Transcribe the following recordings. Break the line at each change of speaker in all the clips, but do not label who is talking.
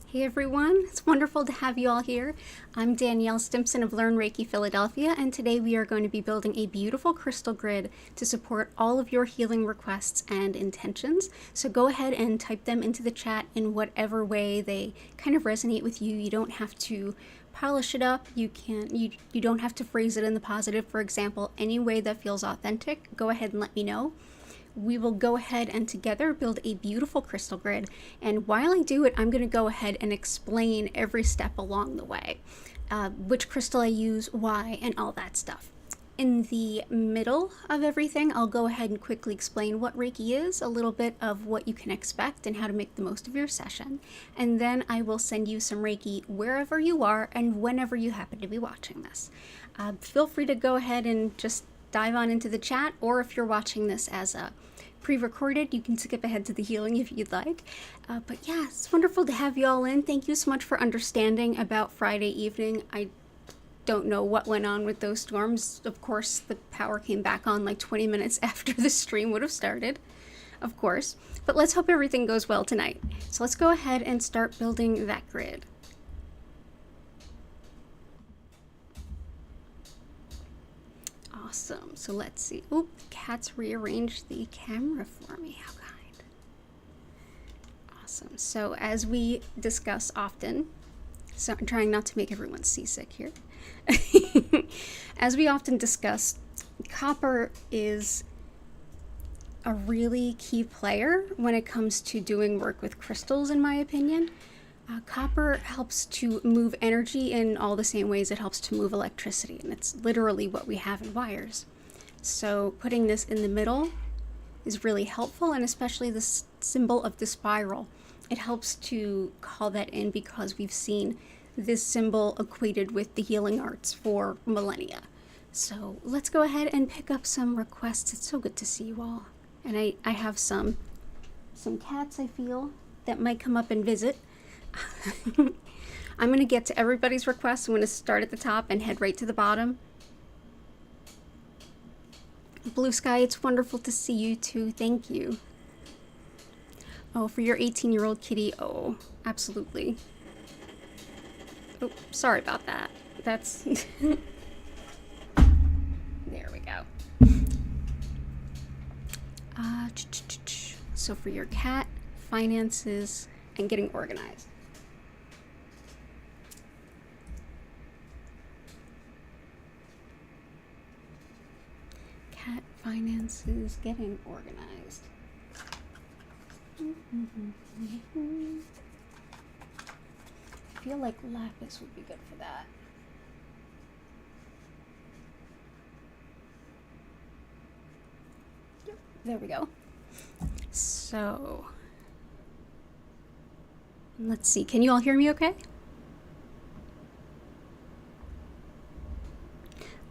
Hey everyone, it's wonderful to have you all here. I'm Danielle Stimpson of Learn Reiki Philadelphia, and today we are going to be building a beautiful crystal grid to support all of your healing requests and intentions. So go ahead and type them into the chat in whatever way they kind of resonate with you. You don't have to polish it up. You don't have to phrase it in the positive. For example, any way that feels authentic, go ahead and let me know. We will go ahead and together build a beautiful crystal grid. And while I do it, I'm going to go ahead and explain every step along the way, which crystal I use, why, and all that stuff. In the middle of everything, I'll go ahead and quickly explain what Reiki is, a little bit of what you can expect and how to make the most of your session. And then I will send you some Reiki wherever you are and whenever you happen to be watching this. Feel free to go ahead and just dive on into the chat, or if you're watching this as a pre-recorded, you can skip ahead to the healing if you'd like. But yeah, it's wonderful to have you all in. Thank you so much for understanding about Friday evening. I don't know what went on with those storms. Of course, the power came back on like 20 minutes after the stream would have started, of course. But let's hope everything goes well tonight. So let's go ahead and start building that grid. Awesome. So let's see. Oh, the cat's rearranged the camera for me. How kind. Awesome. So as we discuss often, so I'm trying not to make everyone seasick here. As we often discuss, copper is a really key player when it comes to doing work with crystals, in my opinion. Copper helps to move energy in all the same ways it helps to move electricity, and it's literally what we have in wires. So putting this in the middle is really helpful, and especially the symbol of the spiral. It helps to call that in because we've seen this symbol equated with the healing arts for millennia. So let's go ahead and pick up some requests. It's so good to see you all. And I have some cats, I feel, that might come up and visit. I'm going to get to everybody's requests. I'm going to start at the top and head right to the bottom. Blue Sky, it's wonderful to see you too. Thank you. Oh, for your 18-year-old kitty. Oh, absolutely. Oh, sorry about that. That's... There we go. So for your cat, finances, and getting organized. Cat, finances, getting organized. I feel like lapis would be good for that. Yep, there we go. So, let's see. Can you all hear me okay?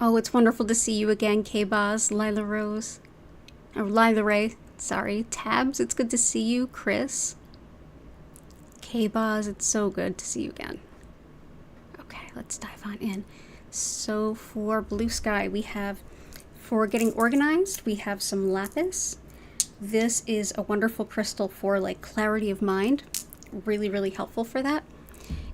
Oh, it's wonderful to see you again, K-Boz, Lila Rose. Or Lila Ray, sorry. Tabs, it's good to see you. Chris. K-Boz, it's so good to see you again. Okay, let's dive on in. So for Blue Sky, we have, for getting organized, we have some lapis. This is a wonderful crystal for like clarity of mind. Really, really helpful for that.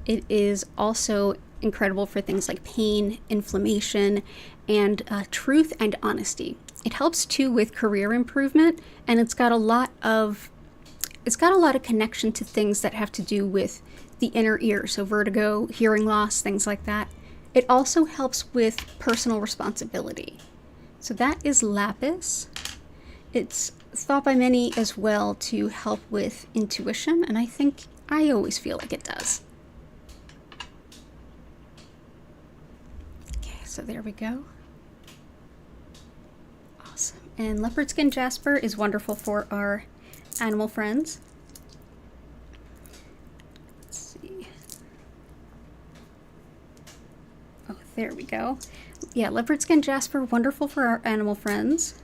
It is also incredible for things like pain, inflammation, and truth and honesty. It helps too with career improvement, and it's got a lot of connection to things that have to do with the inner ear, so vertigo, hearing loss, things like that. It also helps with personal responsibility. So that is lapis. It's thought by many as well to help with intuition, and I always feel like it does. Okay, so there we go. Awesome. And leopard skin jasper is wonderful for our animal friends. Let's see. Oh, there we go. Yeah, leopard skin jasper, wonderful for our animal friends.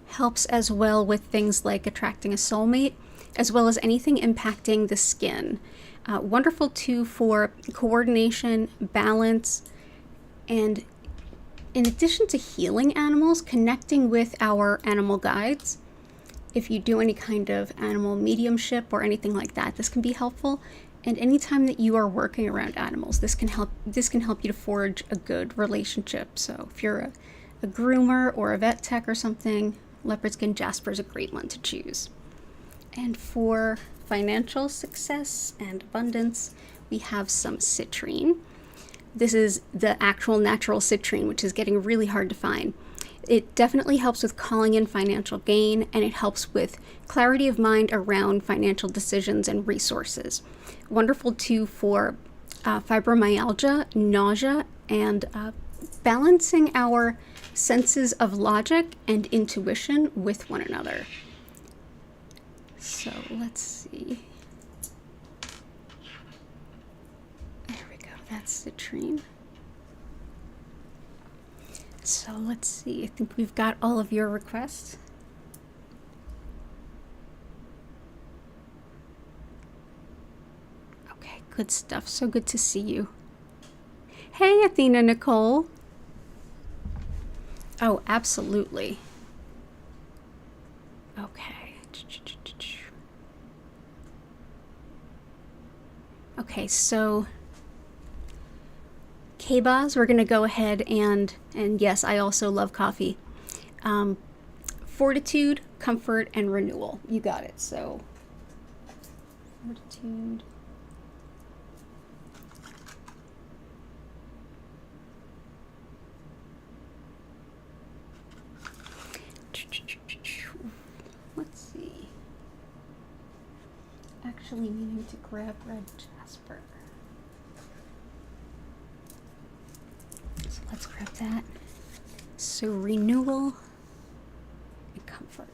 Helps as well with things like attracting a soulmate, as well as anything impacting the skin. Wonderful too for coordination, balance, and in addition to healing animals, connecting with our animal guides if you do any kind of animal mediumship or anything like that, this can be helpful. And anytime that you are working around animals, this can help you to forge a good relationship. So if you're a groomer or a vet tech or something, leopard skin jasper is a great one to choose. And for financial success and abundance, we have some citrine. This is the actual natural citrine, which is getting really hard to find. It definitely helps with calling in financial gain, and it helps with clarity of mind around financial decisions and resources. Wonderful too for fibromyalgia, nausea, and balancing our senses of logic and intuition with one another. So let's see. There we go, that's citrine. So let's see, I think we've got all of your requests. Okay, good stuff. So good to see you. Hey, Athena Nicole. Oh, absolutely. Okay. Okay, so K-Baz, we're going to go ahead and yes, I also love coffee. Fortitude, comfort, and renewal. You got it. So fortitude. Let's see. Actually meaning to grab red jasper. So let's grab that. So renewal and comfort.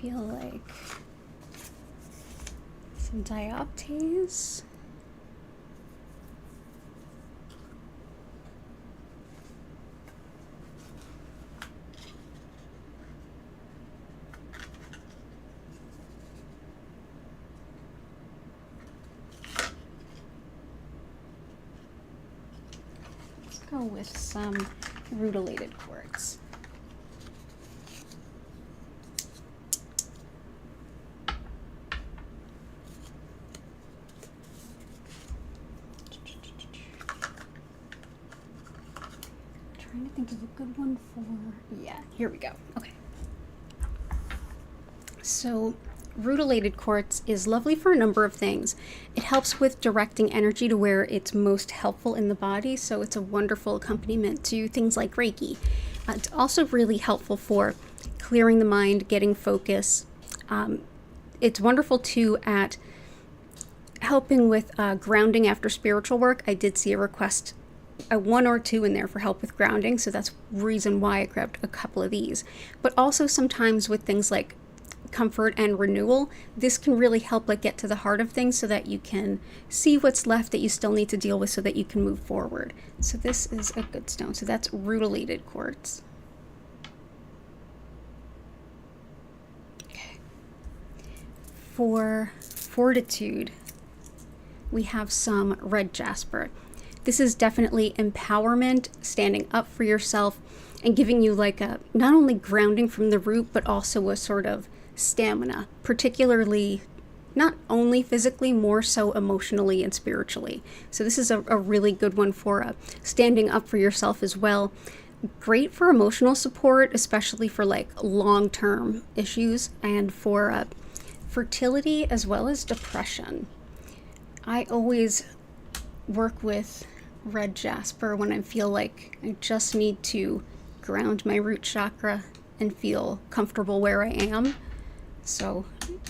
Feel like some dioptase. Let's go with some rutilated quartz. Trying to think of a good one for, yeah, here we go. Okay. So rutilated quartz is lovely for a number of things. It helps with directing energy to where it's most helpful in the body, so it's a wonderful accompaniment to things like Reiki. It's also really helpful for clearing the mind, getting focus. It's wonderful too at helping with grounding after spiritual work. I did see a request, one or two in there for help with grounding, so that's reason why I grabbed a couple of these. But also sometimes with things like comfort and renewal, this can really help like get to the heart of things so that you can see what's left that you still need to deal with so that you can move forward. So this is a good stone. So that's rutilated quartz. Okay. For fortitude, we have some red jasper. This is definitely empowerment, standing up for yourself, and giving you like a not only grounding from the root, but also a sort of stamina, particularly not only physically, more so emotionally and spiritually. So this is a really good one for standing up for yourself as well. Great for emotional support, especially for like long-term issues, and for fertility as well as depression. I always work with red jasper when I feel like I just need to ground my root chakra and feel comfortable where I am. So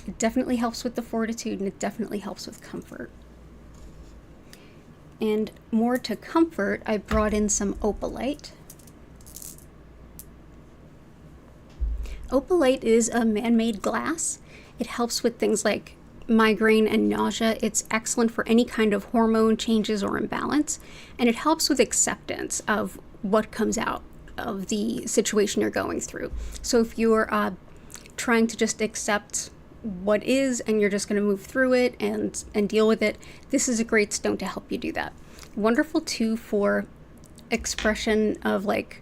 it definitely helps with the fortitude, and it definitely helps with comfort. And more to comfort, I brought in some opalite. Opalite is a man-made glass. It helps with things like migraine and nausea. It's excellent for any kind of hormone changes or imbalance, and it helps with acceptance of what comes out of the situation you're going through. So if you're trying to just accept what is and you're just going to move through it and deal with it, this is a great stone to help you do that. Wonderful too for expression of like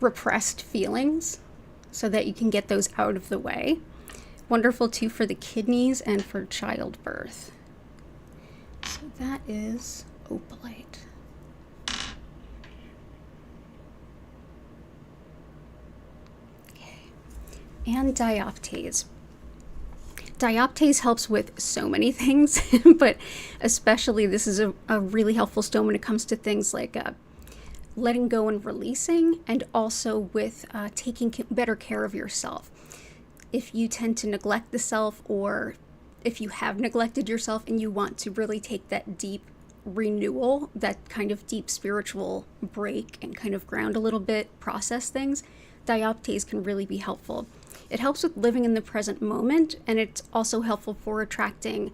repressed feelings so that you can get those out of the way. Wonderful too for the kidneys and for childbirth. So that is opalite. Okay. And dioptase. Dioptase helps with so many things, but especially this is a really helpful stone when it comes to things like letting go and releasing, and also with taking better care of yourself. If you tend to neglect the self, or if you have neglected yourself and you want to really take that deep renewal, that kind of deep spiritual break and kind of ground a little bit, process things, dioptase can really be helpful. It helps with living in the present moment, and it's also helpful for attracting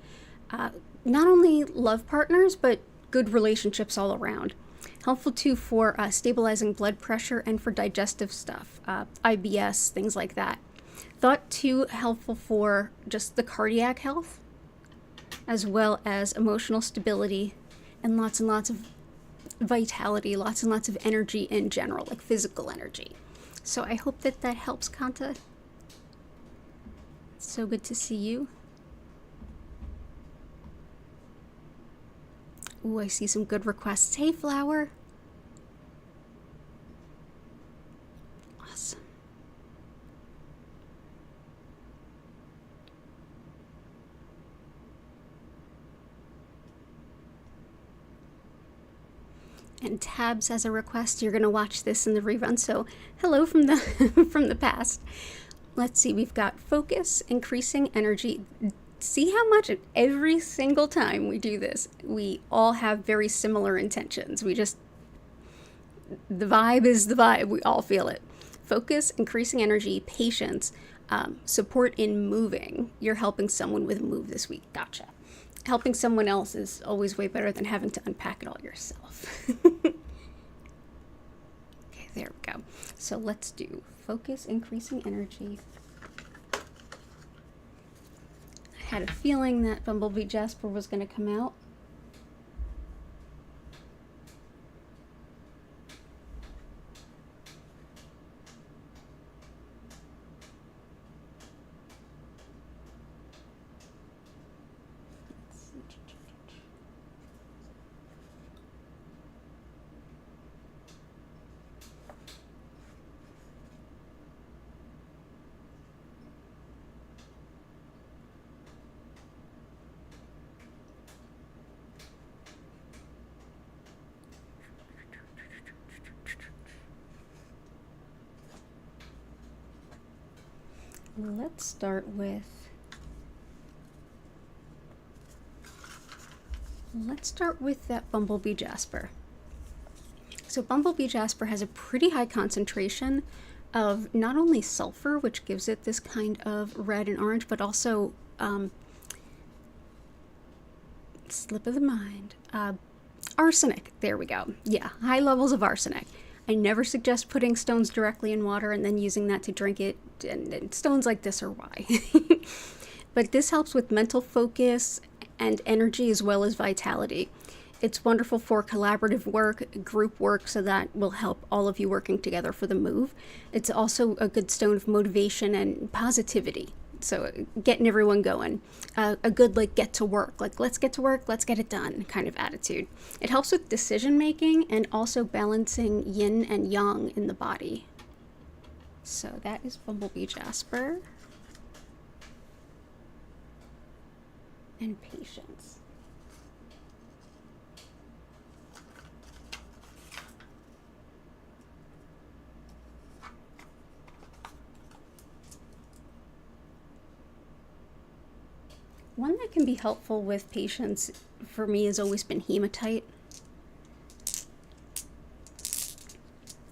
not only love partners, but good relationships all around. Helpful too for stabilizing blood pressure and for digestive stuff, IBS, things like that. Thought too helpful for just the cardiac health, as well as emotional stability and lots of vitality, lots and lots of energy in general, like physical energy. So I hope that helps, Kanta. It's so good to see you. Ooh, I see some good requests. Hey, Flower. Awesome. And Tabs has a request. You're going to watch this in the rerun, so hello from the from the past. Let's see, we've got focus, increasing energy. See how much every single time we do this, we all have very similar intentions. The vibe is the vibe. We all feel it. Focus, increasing energy, patience, support in moving. You're helping someone with a move this week. Gotcha. Helping someone else is always way better than having to unpack it all yourself. Okay, there we go. So let's do focus, increasing energy. I had a feeling that Bumblebee Jasper was going to come out. Let's start with that Bumblebee Jasper. So Bumblebee Jasper has a pretty high concentration of not only sulfur, which gives it this kind of red and orange, but also slip of the mind, arsenic. There we go. Yeah, high levels of arsenic. I never suggest putting stones directly in water and then using that to drink it, and stones like this are why. But this helps with mental focus and energy as well as vitality. It's wonderful for collaborative work, group work, so that will help all of you working together for the move. It's also a good stone of motivation and positivity, so getting everyone going. A good like get to work, like let's get to work, let's get it done kind of attitude. It helps with decision making and also balancing yin and yang in the body. So that is Bumblebee Jasper. And patience. One that can be helpful with patience for me has always been hematite.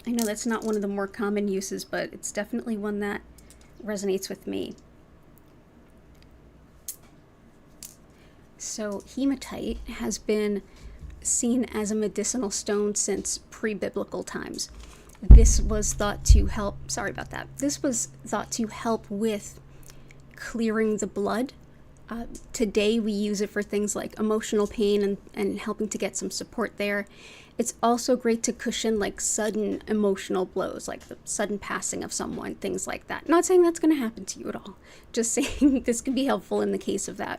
I know that's not one of the more common uses, but it's definitely one that resonates with me. So hematite has been seen as a medicinal stone since pre-biblical times. This was thought to help, this was thought to help with clearing the blood. Today we use it for things like emotional pain and helping to get some support there. It's also great to cushion like sudden emotional blows, like the sudden passing of someone, things like that. Not saying that's going to happen to you at all, just saying this can be helpful in the case of that.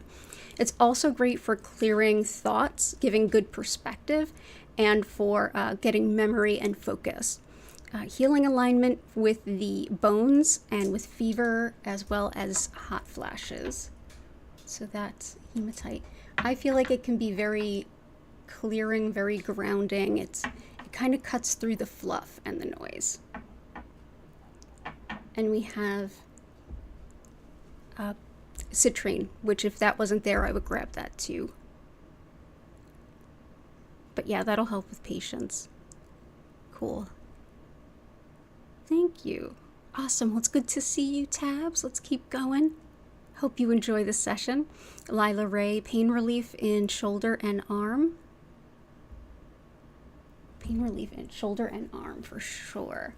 It's also great for clearing thoughts, giving good perspective, and for getting memory and focus. Healing alignment with the bones and with fever, as well as hot flashes. So that's hematite. I feel like it can be very clearing, very grounding. It kind of cuts through the fluff and the noise. And we have citrine, which if that wasn't there, I would grab that too. But yeah, that'll help with patience. Cool. Thank you. Awesome. Well, it's good to see you, Tabs. Let's keep going. Hope you enjoy this session. Lila Ray, pain relief in shoulder and arm. Pain relief in shoulder and arm for sure.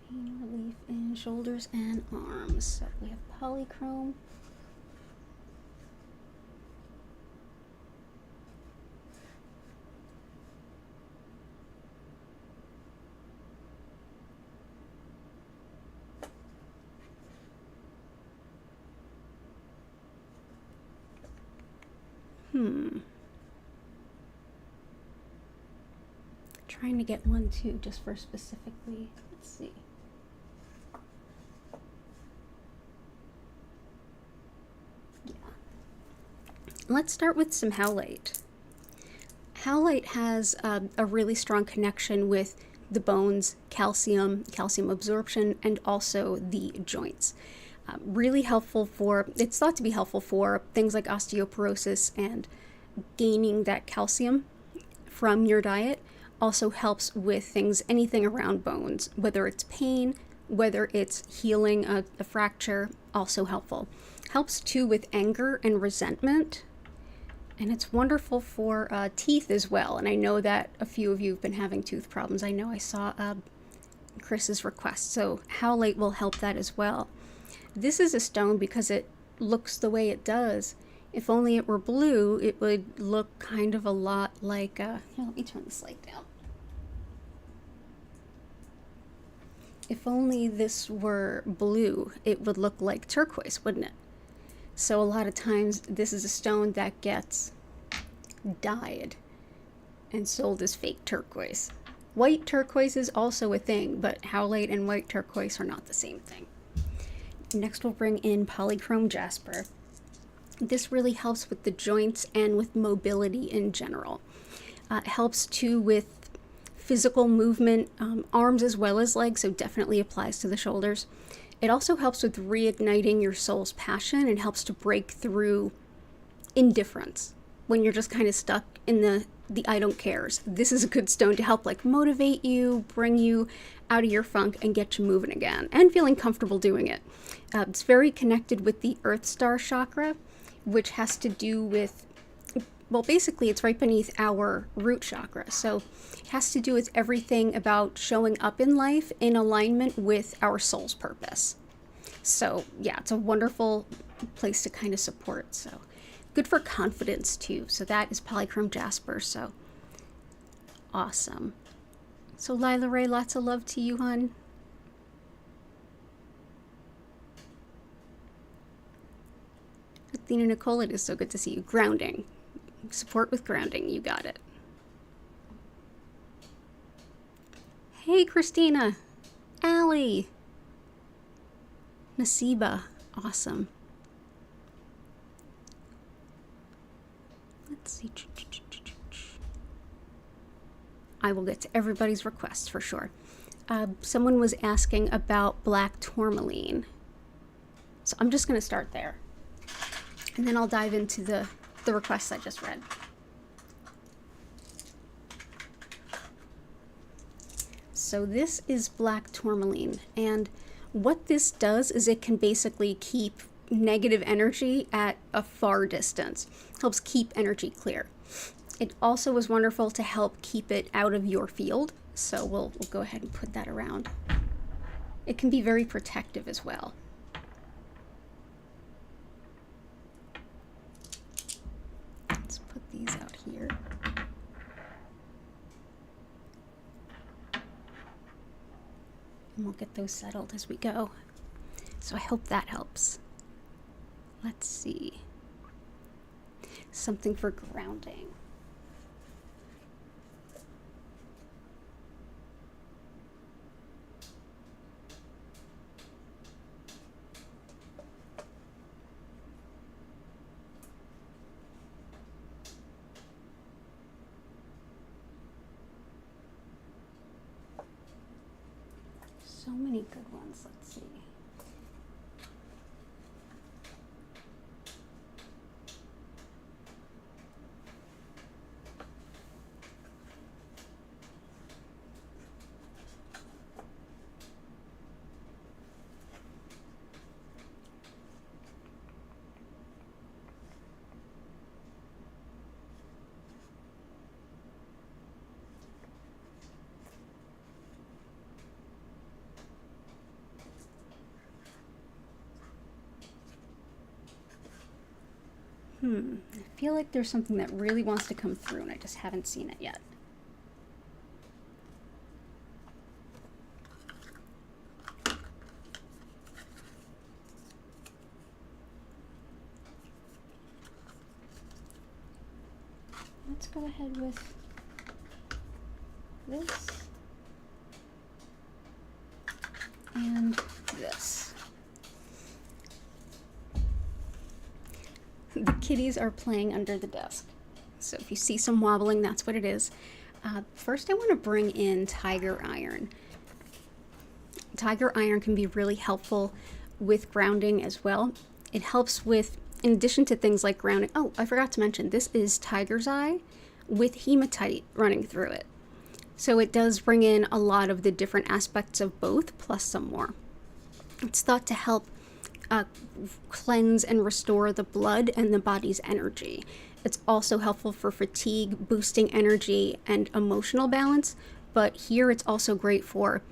Pain relief in shoulders and arms. So we have polychrome. Trying to get one too, just for specifically. Let's see. Yeah. Let's start with some howlite. Howlite has a really strong connection with the bones, calcium absorption, and also the joints. Really helpful for, it's thought to be helpful for things like osteoporosis and gaining that calcium from your diet. Also helps with things, anything around bones, whether it's pain, whether it's healing a fracture, also helpful. Helps too with anger and resentment. And it's wonderful for teeth as well. And I know that a few of you have been having tooth problems. I know I saw Chris's request. So howlite will help that as well. This is a stone because it looks the way it does. If only it were blue, it would look kind of a lot like, here, let me turn this light down. If only this were blue, it would look like turquoise, wouldn't it? So a lot of times this is a stone that gets dyed and sold as fake turquoise. White turquoise is also a thing, but howlite and white turquoise are not the same thing. Next we'll bring in polychrome jasper. This really helps with the joints and with mobility in general. It helps too with physical movement, arms as well as legs, so definitely applies to the shoulders. It also helps with reigniting your soul's passion and helps to break through indifference when you're just kind of stuck in the I don't cares. This is a good stone to help like motivate you, bring you out of your funk and get you moving again and feeling comfortable doing it. It's very connected with the Earth Star chakra, which has to do with, well, basically it's right beneath our root chakra. So it has to do with everything about showing up in life in alignment with our soul's purpose. So yeah, it's a wonderful place to kind of support. So good for confidence too. So that is polychrome jasper. So awesome. So Lila Ray, lots of love to you, hon. Athena Nicole, it is so good to see you. Grounding. Support with grounding. You got it. Hey, Christina. Allie. Nasiba. Awesome. Let's see. I will get to everybody's requests for sure. Someone was asking about black tourmaline. So I'm just going to start there. And then I'll dive into the requests I just read. So this is black tourmaline, and what this does is it can basically keep negative energy at a far distance. Helps keep energy clear. It also is wonderful to help keep it out of your field, so we'll go ahead and put that around. It can be very protective as well. Let's put these out here. And we'll get those settled as we go. So I hope that helps. Let's see. Something for grounding. So many good ones. Let's see. I feel like there's something that really wants to come through and I just haven't seen it yet. Let's go ahead with this and this. The kitties are playing under the desk. So if you see some wobbling, that's what it is. First, I want to bring in tiger iron. Tiger iron can be really helpful with grounding as well. It helps with, in addition to things like grounding. Oh, I forgot to mention, this is tiger's eye with hematite running through it. So it does bring in a lot of the different aspects of both, plus some more. It's thought to help cleanse and restore the blood and the body's energy. It's also helpful for fatigue, boosting energy, and emotional balance. But here it's also great for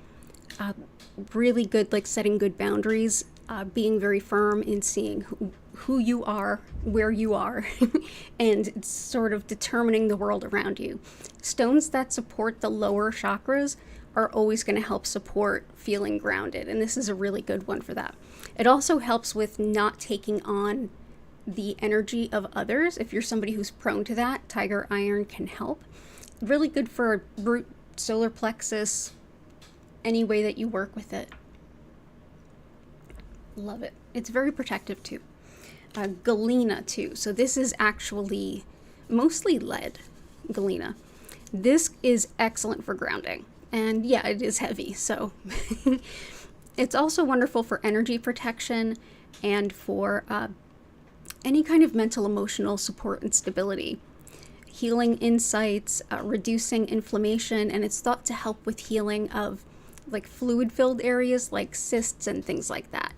really good, like setting good boundaries, being very firm in seeing who you are, where you are, and sort of determining the world around you. Stones that support the lower chakras are always going to help support feeling grounded, and this is a really good one for that. It also helps with not taking on the energy of others. If you're somebody who's prone to that, tiger iron can help. Really good for root, solar plexus, any way that you work with it. Love it. It's very protective too. Galena too. So this is actually mostly lead, galena. This is excellent for grounding. And yeah, it is heavy, so it's also wonderful for energy protection and for any kind of mental, emotional support and stability. Healing insights, reducing inflammation, and it's thought to help with healing of like fluid-filled areas like cysts and things like that.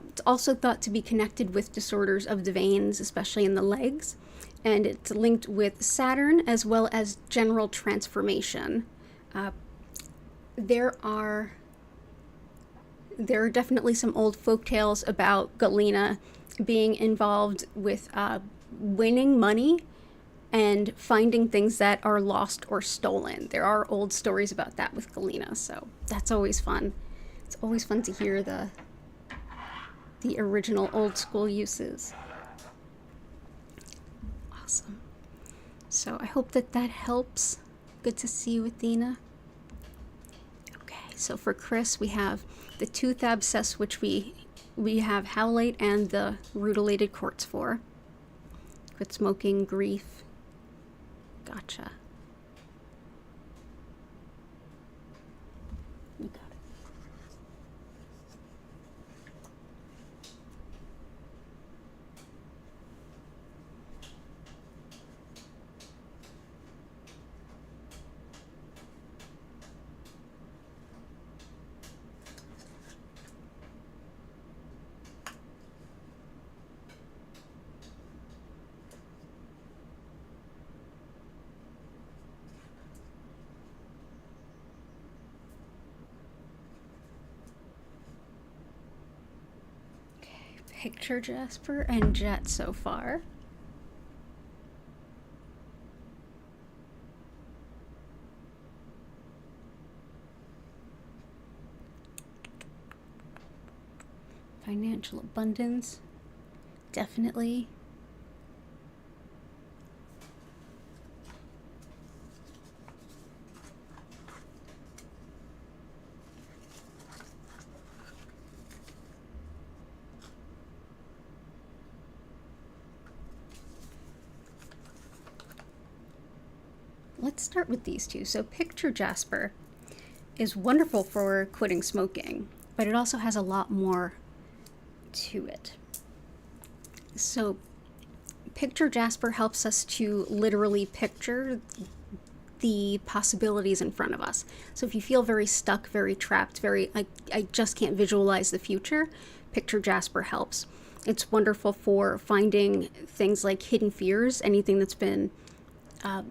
It's also thought to be connected with disorders of the veins, especially in the legs, and it's linked with Saturn as well as general transformation. There are definitely some old folk tales about galena being involved with winning money and finding things that are lost or stolen. There are old stories about that with galena, so that's always fun. It's always fun to hear the original old school uses. Awesome. So I hope that helps. Good to see you, Athena. So for Chris, we have the tooth abscess, which we have howlite and the rutilated quartz for. Quit smoking, grief. Gotcha. You got it. Picture jasper and jet so far. Financial abundance, definitely. Let's start with these two. So picture jasper is wonderful for quitting smoking, but it also has a lot more to it. So picture jasper helps us to literally picture the possibilities in front of us. So if you feel very stuck, very trapped, I just can't visualize the future, picture jasper helps. It's wonderful for finding things like hidden fears, anything that's been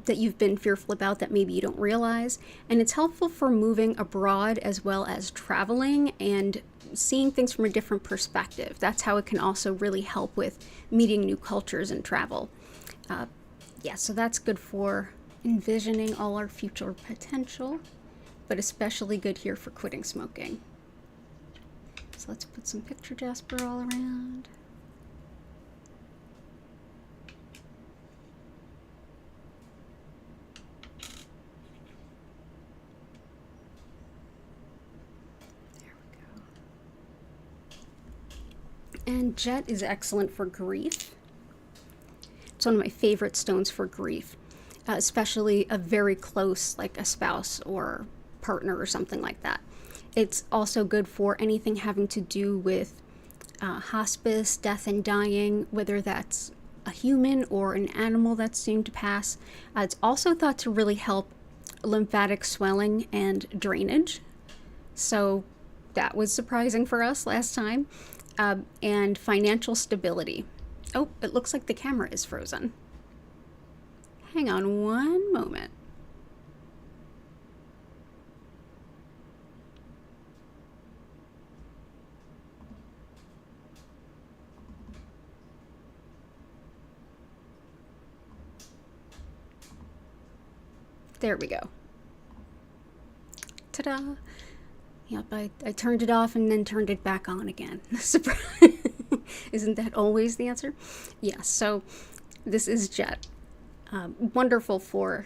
that you've been fearful about that maybe you don't realize. And it's helpful for moving abroad as well as traveling and seeing things from a different perspective. That's how it can also really help with meeting new cultures and travel. So that's good for envisioning all our future potential, but especially good here for quitting smoking. So let's put some picture jasper all around. And jet is excellent for grief. It's one of my favorite stones for grief, especially a very close, like a spouse or partner or something like that. It's also good for anything having to do with hospice, death and dying, whether that's a human or an animal that's soon to pass. It's also thought to really help lymphatic swelling and drainage. So that was surprising for us last time. And financial stability. Oh, it looks like the camera is frozen. Hang on one moment. There we go. Ta-da! Yep, I turned it off and then turned it back on again. Surprise! Isn't that always the answer? Yeah, so this is jet. Wonderful for,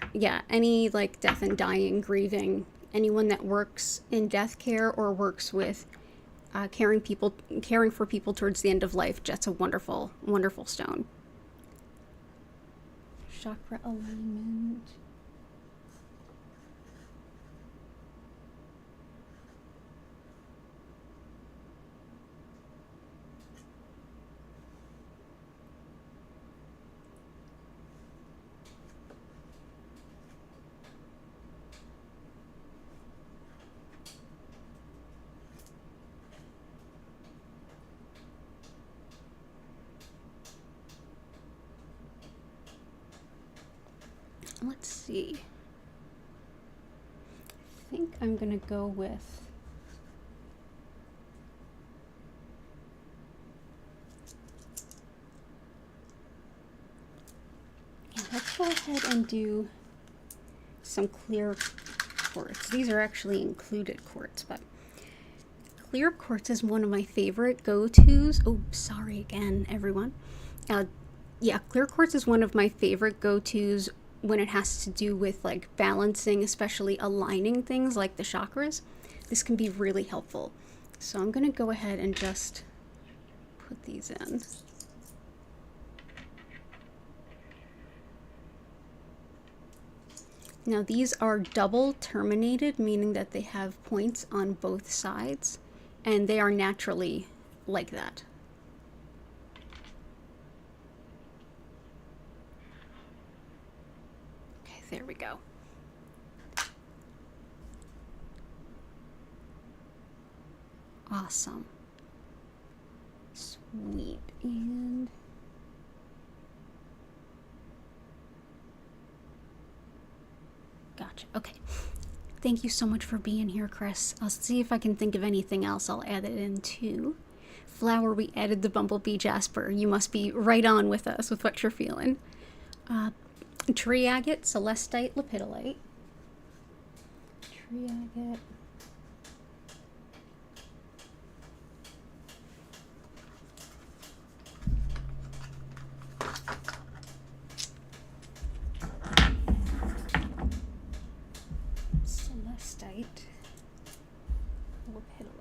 any like death and dying, grieving, anyone that works in death care or works with caring for people towards the end of life. Jet's a wonderful, wonderful stone. Chakra alignment. Let's see. I think I'm gonna go with let's go ahead and do some clear quartz. These are actually included quartz, but clear quartz is one of my favorite go-tos. Oh, sorry again, everyone. Clear quartz is one of my favorite go-tos when it has to do with like balancing, especially aligning things like the chakras. This can be really helpful. So I'm going to go ahead and just put these in. Now these are double terminated, meaning that they have points on both sides, and they are naturally like that. Okay, there we go. Awesome. Sweet. And gotcha. Okay. Thank you so much for being here, Chris. I'll see if I can think of anything else. I'll add it in too. flower, we added the bumblebee jasper. You must be right on with us with what you're feeling. Tree agate, celestite, lepidolite. Tree agate. Celestite, lepidolite.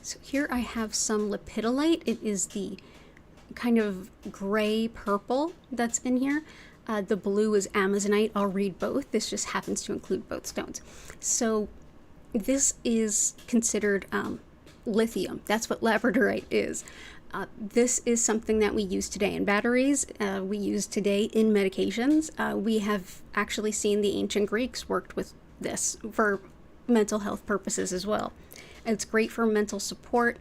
So here I have some lepidolite. It is the kind of gray purple that's in here. The blue is amazonite. I'll read both. This just happens to include both stones. So this is considered lithium. That's what labradorite is. This is something that we use today in batteries. We use today in medications. We have actually seen the ancient Greeks worked with this for mental health purposes as well. It's great for mental support,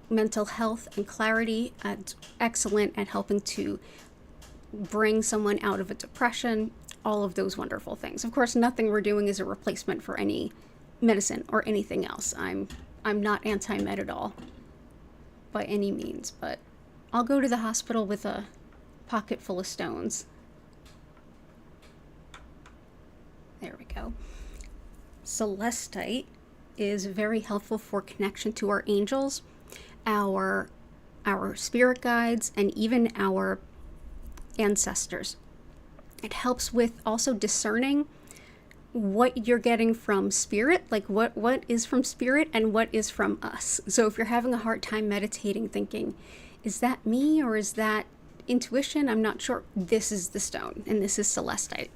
mental health and clarity. It's excellent at helping to bring someone out of a depression, all of those wonderful things. Of course, nothing we're doing is a replacement for any medicine or anything else. I'm not anti-med at all by any means, but I'll go to the hospital with a pocket full of stones. There we go. Celestite is very helpful for connection to our angels, our spirit guides, and even our ancestors. It helps with also discerning what you're getting from spirit, like what is from spirit and what is from us. So if you're having a hard time meditating, thinking, is that me or is that intuition? I'm not sure. This is the stone, and this is celestite.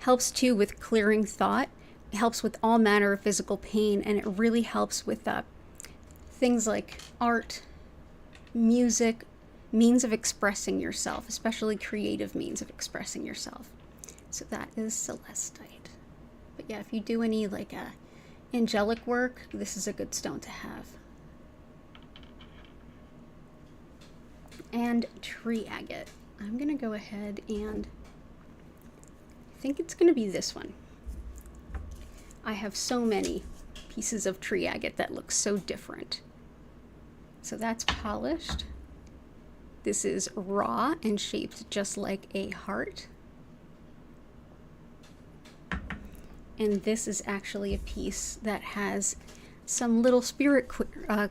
Helps too with clearing thought. It helps with all manner of physical pain, and it really helps with things like art, music, means of expressing yourself, especially creative means of expressing yourself. So that is celestite. But yeah, if you do any like angelic work, this is a good stone to have. And tree agate. I'm gonna go ahead and I think it's gonna be this one. I have so many pieces of tree agate that look so different. So that's polished. This is raw and shaped just like a heart. And this is actually a piece that has some little spirit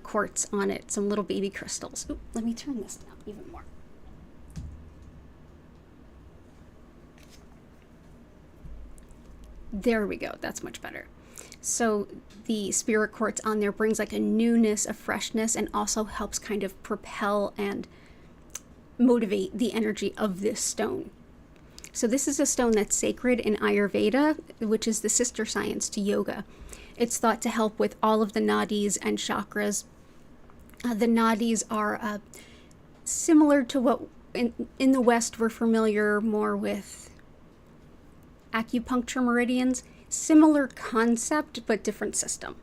quartz on it, some little baby crystals. Ooh, let me turn this down even more. There we go, that's much better. So the spirit quartz on there brings like a newness, a freshness, and also helps kind of propel and motivate the energy of this stone. So this is a stone that's sacred in Ayurveda, which is the sister science to yoga. It's thought to help with all of the nadis and chakras. The nadis are similar to what in the West we're familiar more with acupuncture meridians. Similar concept, but different system.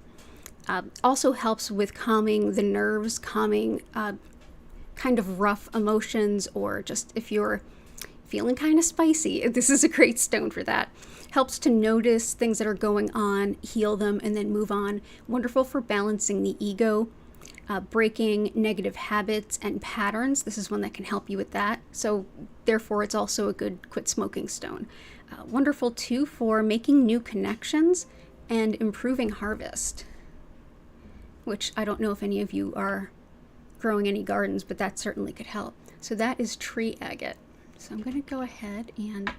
Also helps with calming the nerves, calming kind of rough emotions, or just if you're feeling kind of spicy, this is a great stone for that. Helps to notice things that are going on, heal them, and then move on. Wonderful for balancing the ego, breaking negative habits and patterns. This is one that can help you with that. So therefore, it's also a good quit smoking stone. Wonderful too for making new connections and improving harvest, which I don't know if any of you are growing any gardens, but that certainly could help. So that is tree agate. So I'm going to go ahead and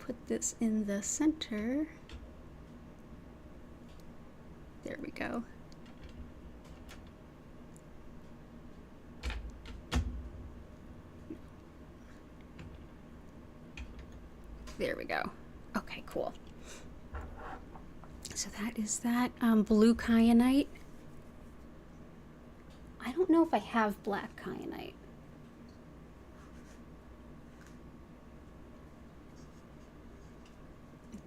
put this in the center. There we go. There we go. Okay, cool. So that is that. Blue kyanite. I don't know if I have black kyanite.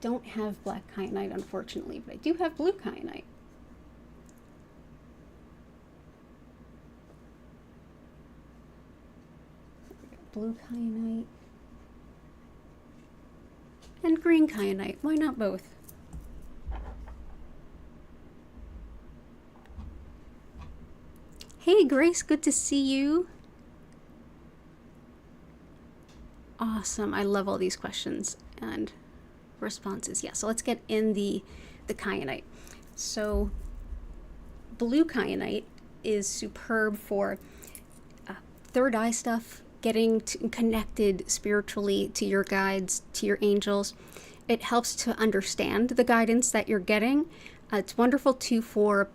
don't have black kyanite, unfortunately, but I do have blue kyanite. Blue kyanite and green kyanite. Why not both? Hey Grace, good to see you. Awesome. I love all these questions and responses. Yeah, so let's get in the kyanite. So blue kyanite is superb for third eye stuff, getting connected spiritually to your guides, to your angels. It helps to understand the guidance that you're getting. It's wonderful too for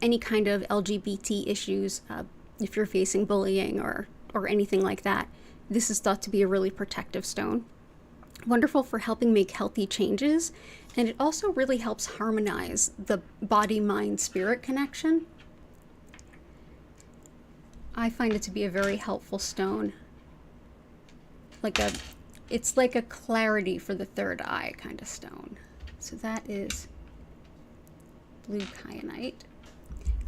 any kind of LGBT issues, if you're facing bullying or anything like that. This is thought to be a really protective stone. Wonderful for helping make healthy changes, and it also really helps harmonize the body, mind, spirit connection. I find it to be a very helpful stone. It's like a clarity for the third eye kind of stone. So that is blue kyanite.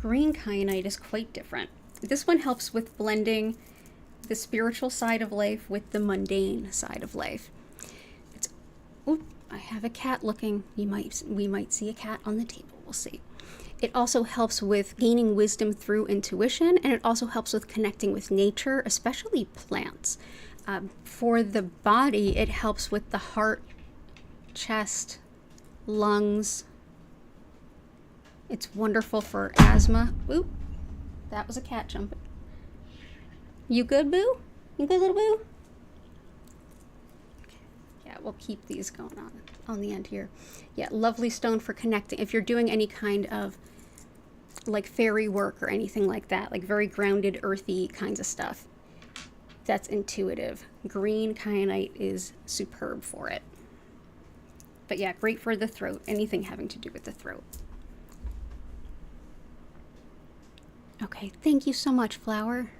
Green kyanite is quite different. This one helps with blending the spiritual side of life with the mundane side of life. I have a cat looking. We might see a cat on the table. We'll see. It also helps with gaining wisdom through intuition, and it also helps with connecting with nature, especially plants. For the body, it helps with the heart, chest, lungs. It's wonderful for asthma. Oop, that was a cat jumping. You good, Boo? You good, little Boo? Yeah, we'll keep these going on the end here. Yeah, lovely stone for connecting. If you're doing any kind of like fairy work or anything like that, like very grounded, earthy kinds of stuff, that's intuitive. Green kyanite is superb for it. But yeah, great for the throat, anything having to do with the throat. Okay, thank you so much, Flower.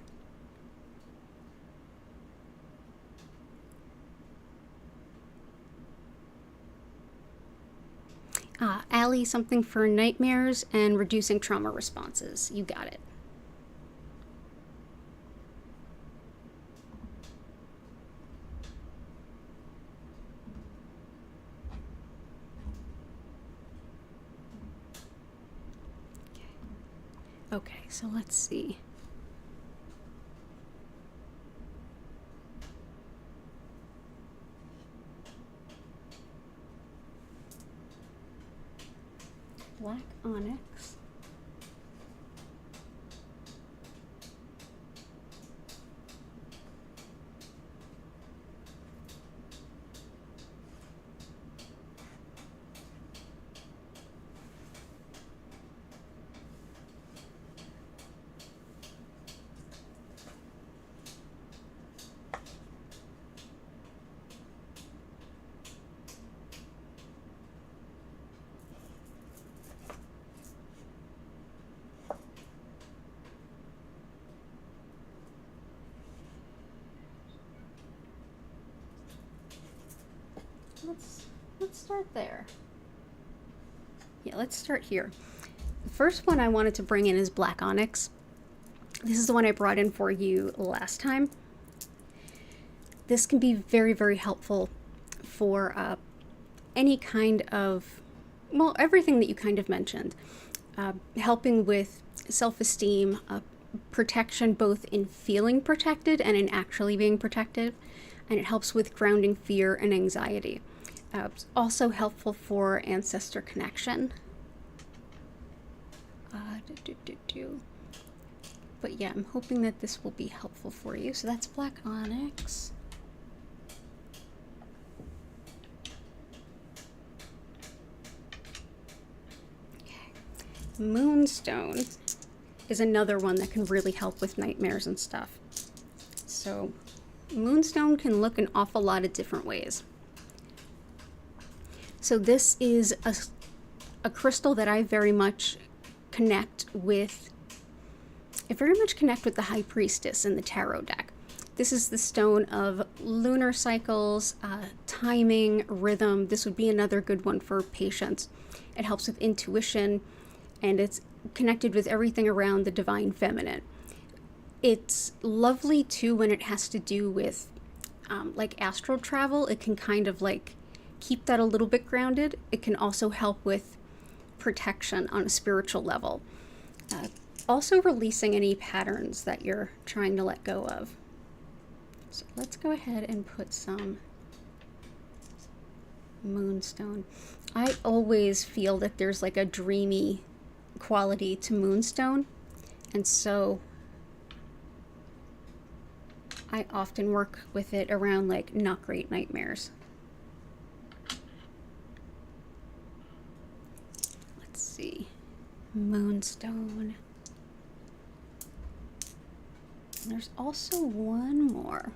Allie, something for nightmares and reducing trauma responses. You got it. Okay, so let's see. Black onyx. Let's start there. Yeah, let's start here. The first one I wanted to bring in is black onyx. This is the one I brought in for you last time. This can be very, very helpful for any kind of, well, everything that you kind of mentioned. Helping with self-esteem, protection both in feeling protected and in actually being protected. And it helps with grounding fear and anxiety. It's also helpful for ancestor connection. But yeah, I'm hoping that this will be helpful for you. So that's black onyx. Okay. Moonstone is another one that can really help with nightmares and stuff. So moonstone can look an awful lot of different ways. So this is a crystal that I very much connect with. I very much connect with the High Priestess in the tarot deck. This is the stone of lunar cycles, timing, rhythm. This would be another good one for patients. It helps with intuition, and it's connected with everything around the divine feminine. It's lovely too when it has to do with like astral travel. It can kind of like keep that a little bit grounded. It can also help with protection on a spiritual level. Also releasing any patterns that you're trying to let go of. So let's go ahead and put some moonstone. I always feel that there's like a dreamy quality to moonstone, and so I often work with it around like not great nightmares. Let's see, moonstone. And there's also one more.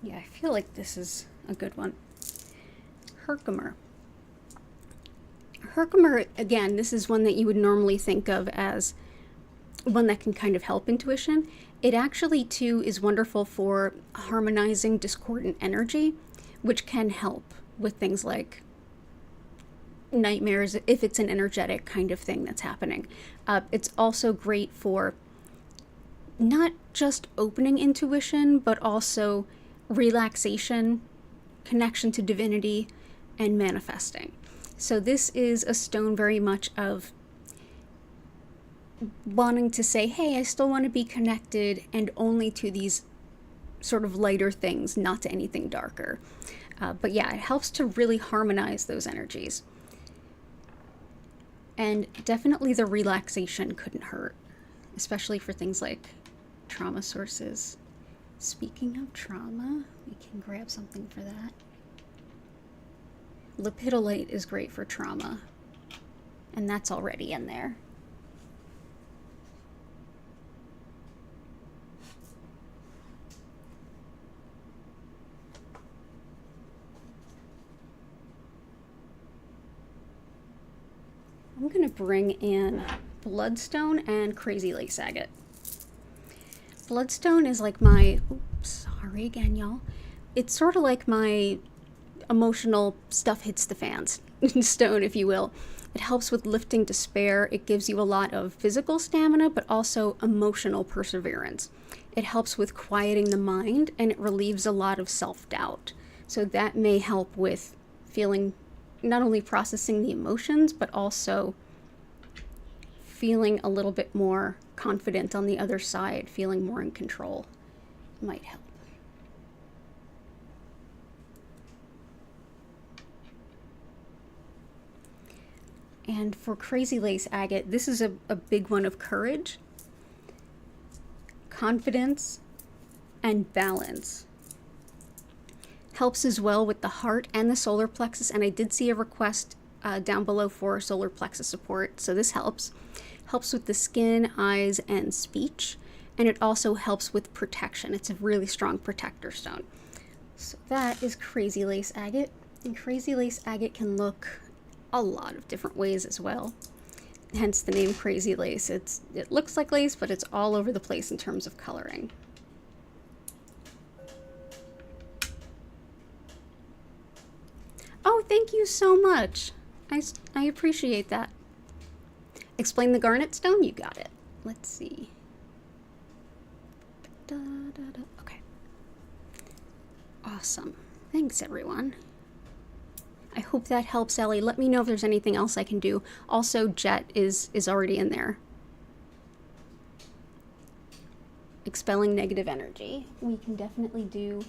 Yeah, I feel like this is a good one. Herkimer. Herkimer, again, this is one that you would normally think of as one that can kind of help intuition. It actually, too, is wonderful for harmonizing discordant energy, which can help with things like nightmares, if it's an energetic kind of thing that's happening. It's also great for not just opening intuition, but also relaxation, connection to divinity, and manifesting. So this is a stone very much of wanting to say, hey, I still want to be connected, and only to these sort of lighter things, not to anything darker. But yeah, it helps to really harmonize those energies. And definitely the relaxation couldn't hurt, especially for things like trauma sources. Speaking of trauma, we can grab something for that. Lepidolite is great for trauma, and that's already in there. I'm going to bring in bloodstone and crazy lace agate. Bloodstone is like my, sorry again, y'all. It's sort of like my emotional stuff hits the fans stone, if you will. It helps with lifting despair. It gives you a lot of physical stamina, but also emotional perseverance. It helps with quieting the mind, and it relieves a lot of self-doubt. So that may help with feeling, not only processing the emotions, but also feeling a little bit more confident on the other side, feeling more in control might help. And for crazy lace agate, this is a big one of courage, confidence, and balance. Helps as well with the heart and the solar plexus, and I did see a request down below for solar plexus support, so this helps. Helps with the skin, eyes, and speech, and it also helps with protection. It's a really strong protector stone. So that is crazy lace agate, and crazy lace agate can look a lot of different ways as well. Hence the name crazy lace. It looks like lace, but it's all over the place in terms of coloring. Oh, thank you so much. I appreciate that. Explain the garnet stone? You got it. Let's see. Okay. Awesome. Thanks, everyone. I hope that helps, Ellie. Let me know if there's anything else I can do. Also, Jet is already in there. Expelling negative energy. We can definitely do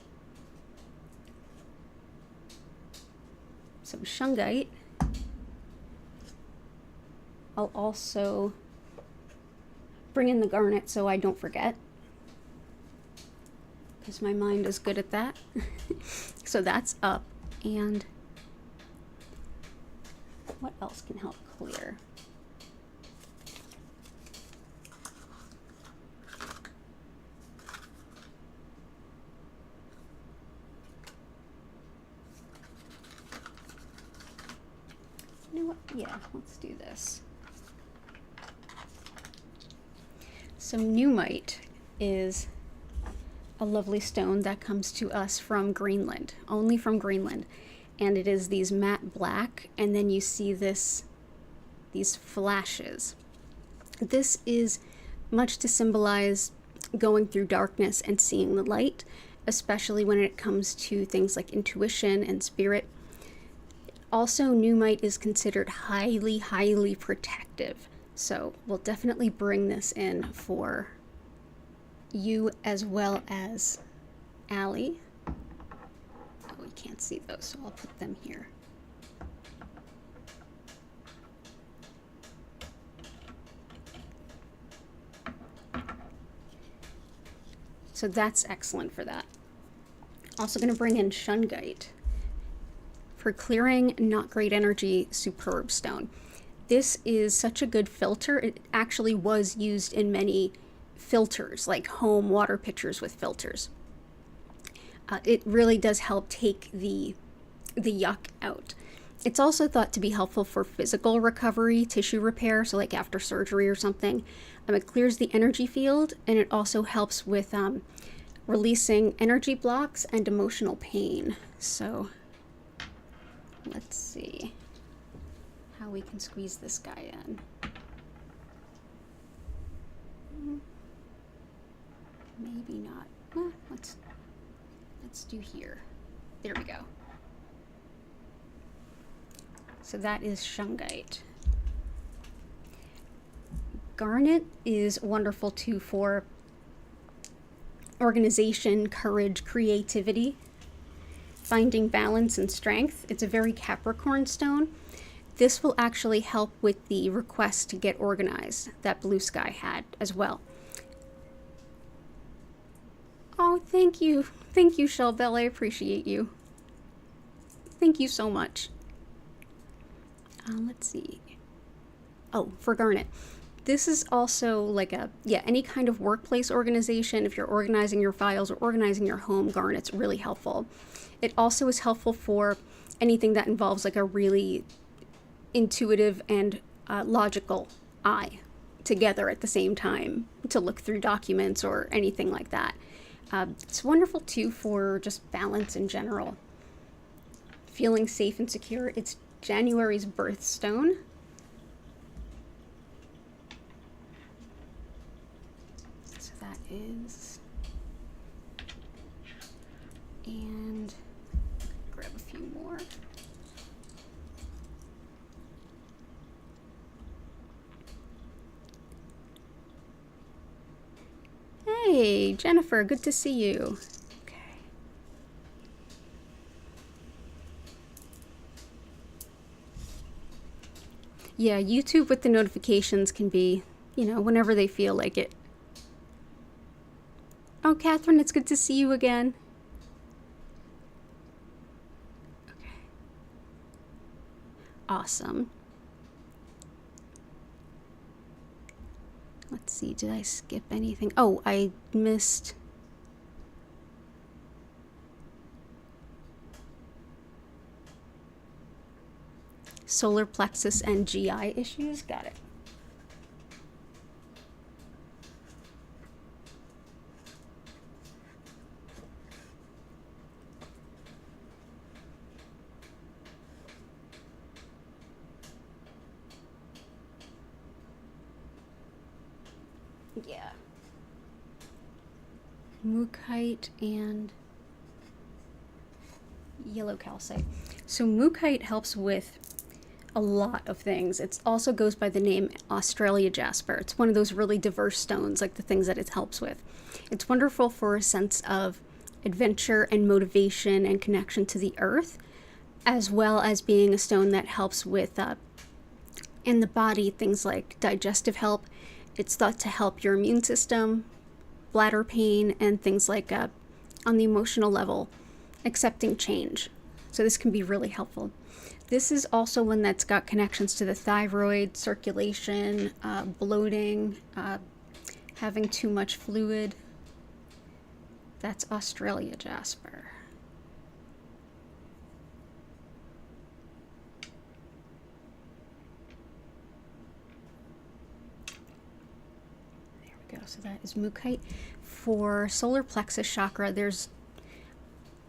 some shungite. I'll also bring in the garnet so I don't forget, because my mind is good at that. So that's up. And what else can help clear? what? Yeah, let's do this. So Numite is a lovely stone that comes to us from Greenland, only from Greenland. And it is these matte black, and then you see these flashes. This is much to symbolize going through darkness and seeing the light, especially when it comes to things like intuition and spirit. Also, Numite is considered highly, highly protective. So we'll definitely bring this in for you as well as Allie. Oh, we can't see those, so I'll put them here. So that's excellent for that. Also going to bring in Shungite for clearing not great energy, superb stone. This is such a good filter. It actually was used in many filters, like home water pitchers with filters. It really does help take the yuck out. It's also thought to be helpful for physical recovery, tissue repair, so like after surgery or something. It clears the energy field, and it also helps with releasing energy blocks and emotional pain. So let's see how we can squeeze this guy in. Maybe not. Let's do here. There we go. So that is Shungite. Garnet is wonderful too for organization, courage, creativity, finding balance and strength. It's a very Capricorn stone. This will actually help with the request to get organized that Blue Sky had as well. Oh, thank you. Thank you, Shelbelle. I appreciate you. Thank you so much. Let's see. Oh, for Garnet. This is also like any kind of workplace organization. If you're organizing your files or organizing your home, Garnet's really helpful. It also is helpful for anything that involves like a really intuitive and logical eye together at the same time to look through documents or anything like that. It's wonderful too for just balance in general. Feeling safe and secure. It's January's birthstone. So that is, and grab a few more. Hey, Jennifer, good to see you. Okay. Yeah, YouTube with the notifications can be, whenever they feel like it. Oh, Catherine, it's good to see you again. Okay. Awesome. Let's see, did I skip anything? Oh, I missed. Solar plexus and GI issues. Got it. Yeah. Mookaite and yellow calcite. So mookaite helps with a lot of things. It also goes by the name Australia jasper. It's one of those really diverse stones, like the things that it helps with. It's wonderful for a sense of adventure and motivation and connection to the earth, as well as being a stone that helps with in the body things like digestive help. It's thought to help your immune system, bladder pain, and things like on the emotional level, accepting change. So this can be really helpful. This is also one that's got connections to the thyroid, circulation, bloating, having too much fluid. That's Australia jasper. So that is Mukite. For solar plexus chakra,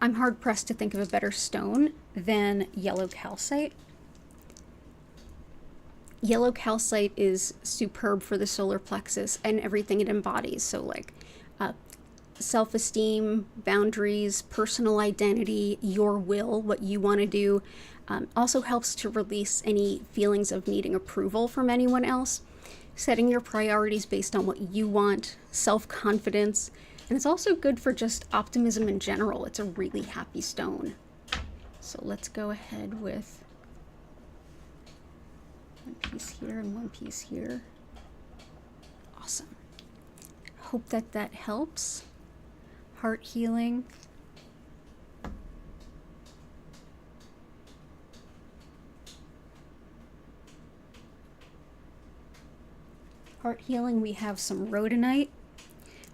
I'm hard pressed to think of a better stone than yellow calcite. Yellow calcite is superb for the solar plexus and everything it embodies. So like self-esteem, boundaries, personal identity, your will, what you want to do. Also helps to release any feelings of needing approval from anyone else. Setting your priorities based on what you want, self-confidence, and it's also good for just optimism in general. It's a really happy stone. So let's go ahead with one piece here and one piece here. Awesome. Hope that helps. Heart healing. Heart healing, we have some rhodonite.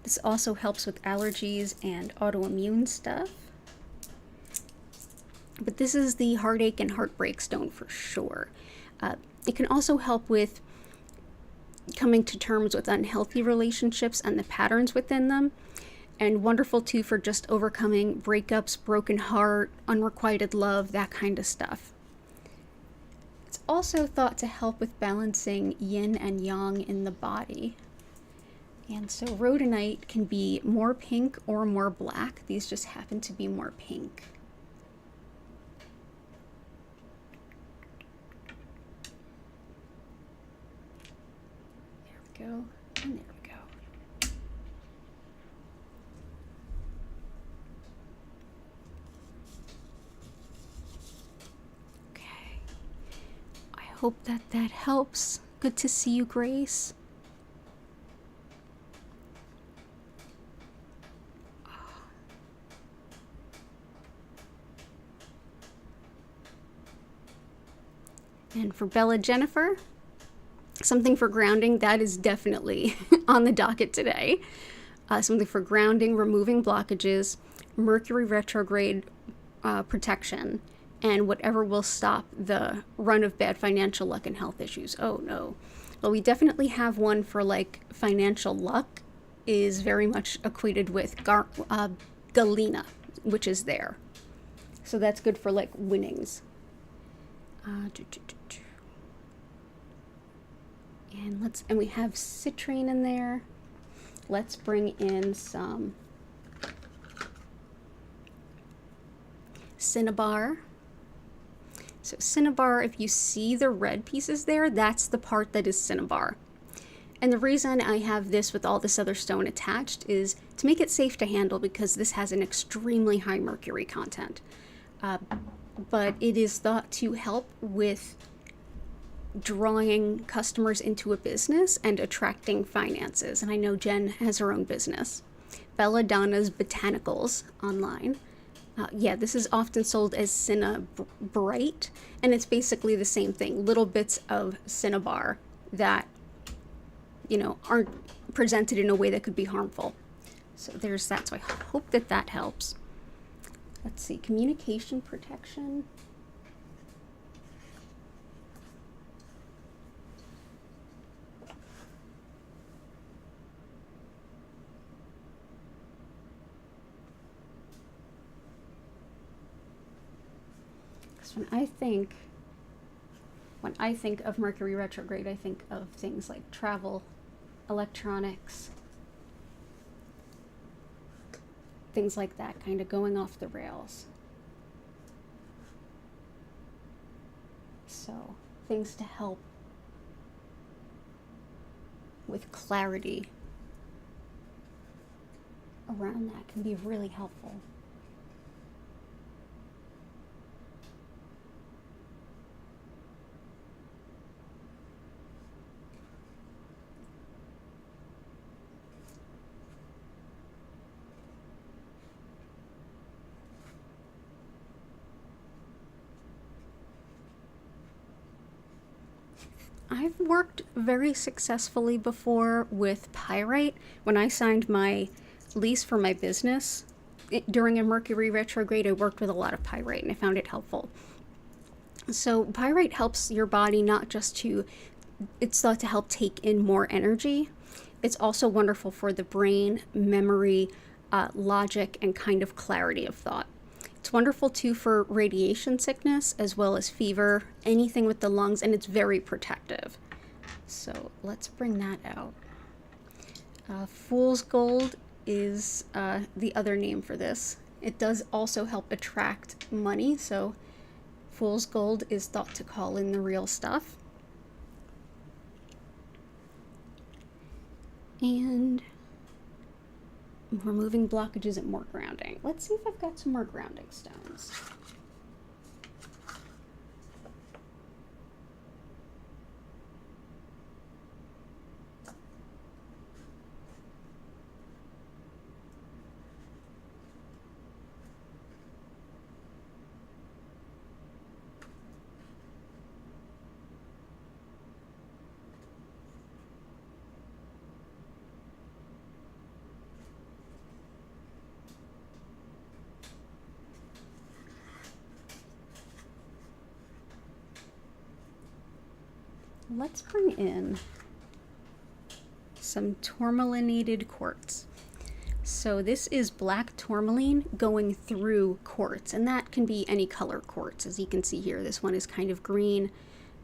This also helps with allergies and autoimmune stuff. But this is the heartache and heartbreak stone for sure. It can also help with coming to terms with unhealthy relationships and the patterns within them. And wonderful too for just overcoming breakups, broken heart, unrequited love, that kind of stuff. It's also thought to help with balancing yin and yang in the body. And so rhodonite can be more pink or more black. These just happen to be more pink. There we go, and there we go. Okay, I hope that helps. Good to see you, Grace. And for Bella Jennifer, something for grounding, that is definitely on the docket today. Something for grounding, removing blockages, Mercury retrograde protection, and whatever will stop the run of bad financial luck and health issues. Oh no. Well, we definitely have one for like financial luck is very much equated with Galena, which is there. So that's good for like winnings. And we have citrine in there. Let's bring in some cinnabar. So cinnabar, if you see the red pieces there, that's the part that is cinnabar. And the reason I have this with all this other stone attached is to make it safe to handle, because this has an extremely high mercury content. But it is thought to help with drawing customers into a business and attracting finances. And I know Jen has her own business, Belladonna's Botanicals, online. Yeah, this is often sold as Cinnabright, and it's basically the same thing. Little bits of cinnabar that, aren't presented in a way that could be harmful. So there's that. So I hope that helps. Let's see, communication protection. When I think of Mercury retrograde, I think of things like travel, electronics, things like that, kind of going off the rails. So things to help with clarity around that can be really helpful. I've worked very successfully before with pyrite. When I signed my lease for my business during a Mercury retrograde, I worked with a lot of pyrite and I found it helpful. So pyrite helps your body not just it's thought to help take in more energy, It's also wonderful for the brain, memory, logic, and kind of clarity of thought. It's wonderful too for radiation sickness as well as fever, anything with the lungs, and it's very protective. So let's bring that out. Fool's gold is the other name for this. It does also help attract money, so fool's gold is thought to call in the real stuff. And removing blockages and more grounding. Let's see if I've got some more grounding stones. Let's bring in some tourmalinated quartz. So this is black tourmaline going through quartz, and that can be any color quartz. As you can see here, this one is kind of green.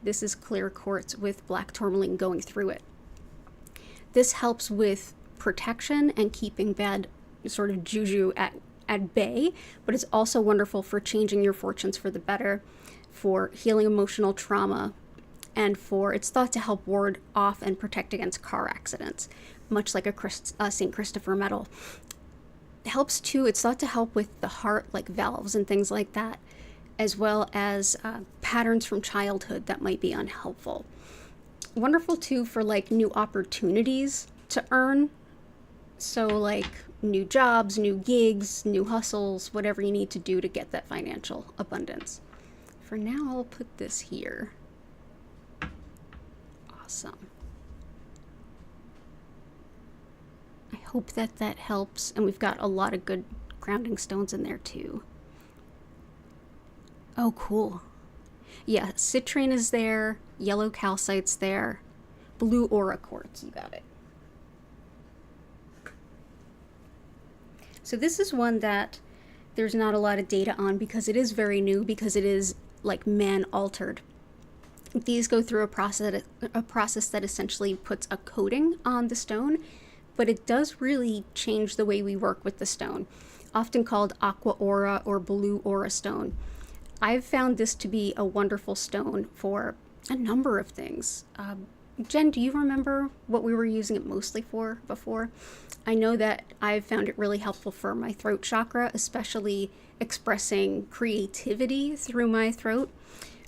This is clear quartz with black tourmaline going through it. This helps with protection and keeping bad sort of juju at bay, but it's also wonderful for changing your fortunes for the better, for healing emotional trauma, and it's thought to help ward off and protect against car accidents, much like a St. Christopher medal. It helps too, it's thought to help with the heart, like valves and things like that, as well as patterns from childhood that might be unhelpful. Wonderful too for like new opportunities to earn. So like new jobs, new gigs, new hustles, whatever you need to do to get that financial abundance. For now, I'll put this here. Awesome. I hope that helps, and we've got a lot of good grounding stones in there too. Oh, cool. Yeah, citrine is there, yellow calcite's there, blue aura quartz, you got it. So this is one that there's not a lot of data on because it is very new, because it is like man altered. These go through a process that essentially puts a coating on the stone, but it does really change the way we work with the stone, often called aqua aura or blue aura stone. I've found this to be a wonderful stone for a number of things. Jen, do you remember what we were using it mostly for before? I know that I've found it really helpful for my throat chakra, especially expressing creativity through my throat.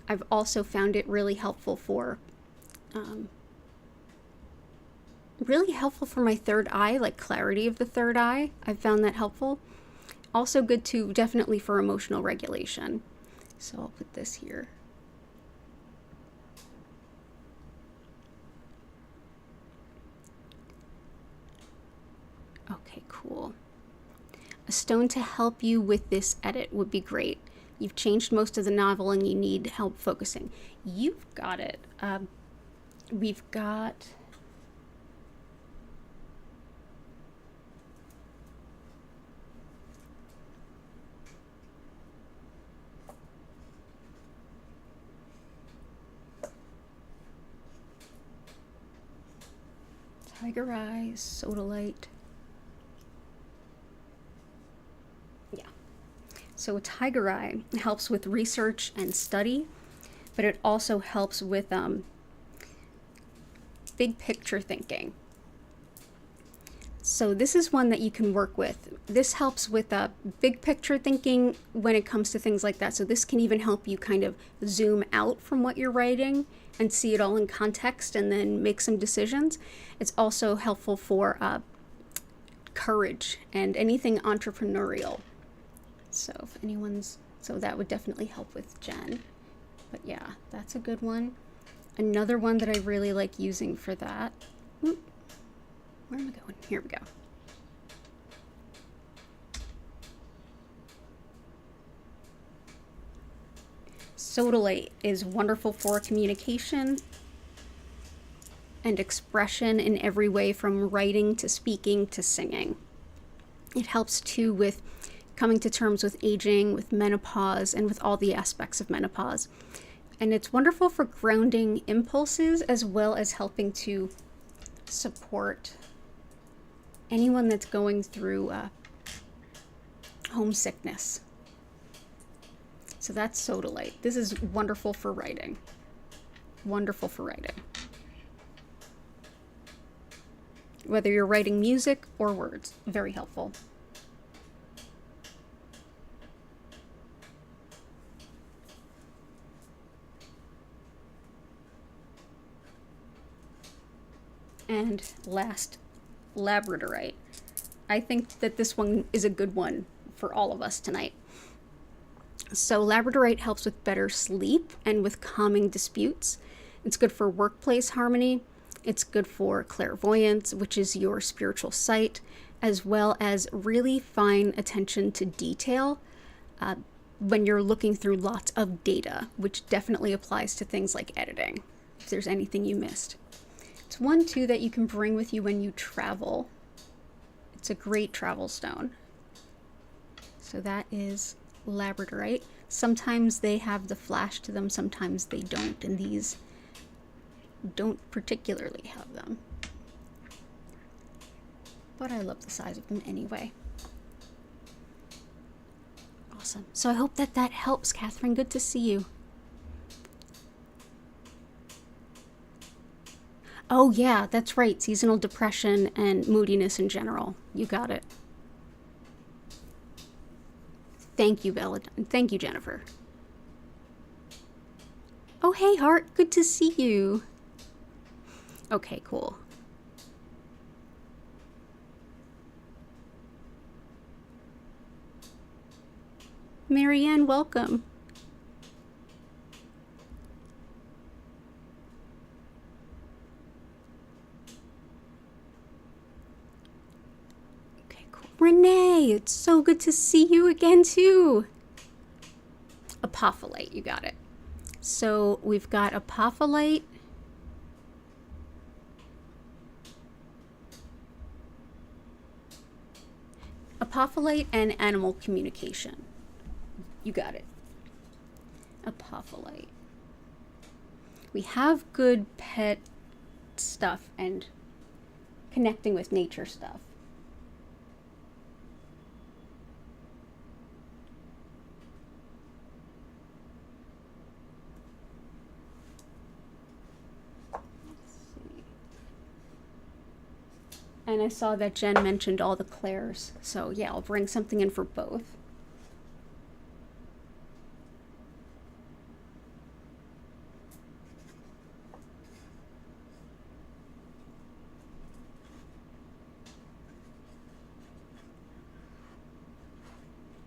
I've also found it really helpful for my third eye, like clarity of the third eye. I've found that helpful. Also good too, definitely for emotional regulation. So I'll put this here. Okay, cool. A stone to help you with this edit would be great. You've changed most of the novel and you need help focusing. You've got it. We've got... Tiger Eyes, Sodalite. Yeah. So a tiger eye helps with research and study, but it also helps with big picture thinking. So this is one that you can work with. This helps with big picture thinking when it comes to things like that. So this can even help you kind of zoom out from what you're writing and see it all in context and then make some decisions. It's also helpful for courage and anything entrepreneurial. So if anyone's, so that would definitely help with Jen. But yeah, that's a good one. Another one that I really like using for that. Whoop, where am I going? Here we go. Sodalite is wonderful for communication and expression in every way, from writing to speaking to singing. It helps too with coming to terms with aging, with menopause, and with all the aspects of menopause. And it's wonderful for grounding impulses, as well as helping to support anyone that's going through homesickness. So that's Sodalite. This is wonderful for writing. Wonderful for writing. Whether you're writing music or words, very helpful. And last, labradorite. I think that this one is a good one for all of us tonight. So labradorite helps with better sleep and with calming disputes. It's good for workplace harmony. It's good for clairvoyance, which is your spiritual sight, as well as really fine attention to detail when you're looking through lots of data, which definitely applies to things like editing, if there's anything you missed. It's one, too, that you can bring with you when you travel. It's a great travel stone. So that is labradorite. Sometimes they have the flash to them, sometimes they don't, and these don't particularly have them. But I love the size of them anyway. Awesome. So I hope that helps, Catherine. Good to see you. Oh yeah, that's right. Seasonal depression and moodiness in general. You got it. Thank you, Bella. Thank you, Jennifer. Oh, hey, Heart. Good to see you. Okay, cool. Marianne, welcome. Renee, it's so good to see you again, too. Apophyllite, you got it. So we've got apophyllite. Apophyllite and animal communication. You got it. Apophyllite. We have good pet stuff and connecting with nature stuff. And I saw that Jen mentioned all the clairs. So yeah, I'll bring something in for both.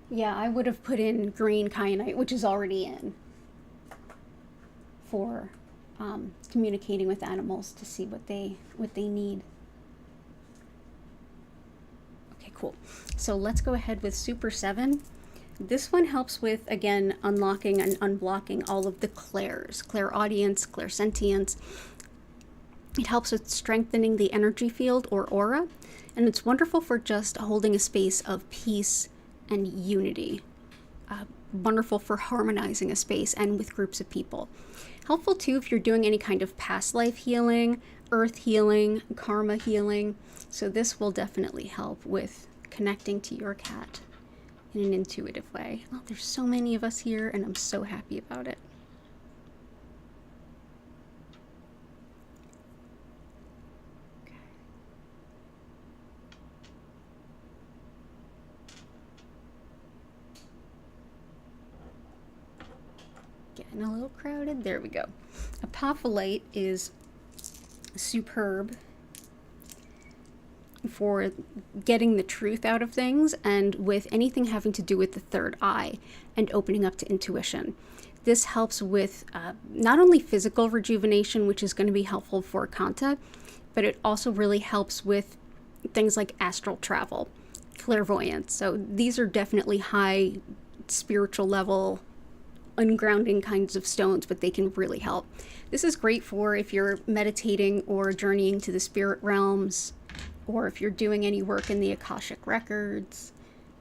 Yeah, I would have put in green kyanite, which is already in, for communicating with animals to see what they need. Cool. So let's go ahead with Super 7. This one helps with, again, unlocking and unblocking all of the clairs, clairaudience, clairsentience. It helps with strengthening the energy field or aura, and it's wonderful for just holding a space of peace and unity. Wonderful for harmonizing a space and with groups of people. Helpful too if you're doing any kind of past life healing, earth healing, karma healing. So this will definitely help with connecting to your cat in an intuitive way. Oh, there's so many of us here, and I'm so happy about it. Okay. Getting a little crowded. There we go. Apophyllite is superb for getting the truth out of things, and with anything having to do with the third eye and opening up to intuition. This helps with not only physical rejuvenation, which is going to be helpful for Kanta, but it also really helps with things like astral travel, clairvoyance. So these are definitely high spiritual level ungrounding kinds of stones, but they can really help. This is great for if you're meditating or journeying to the spirit realms, or if you're doing any work in the Akashic records.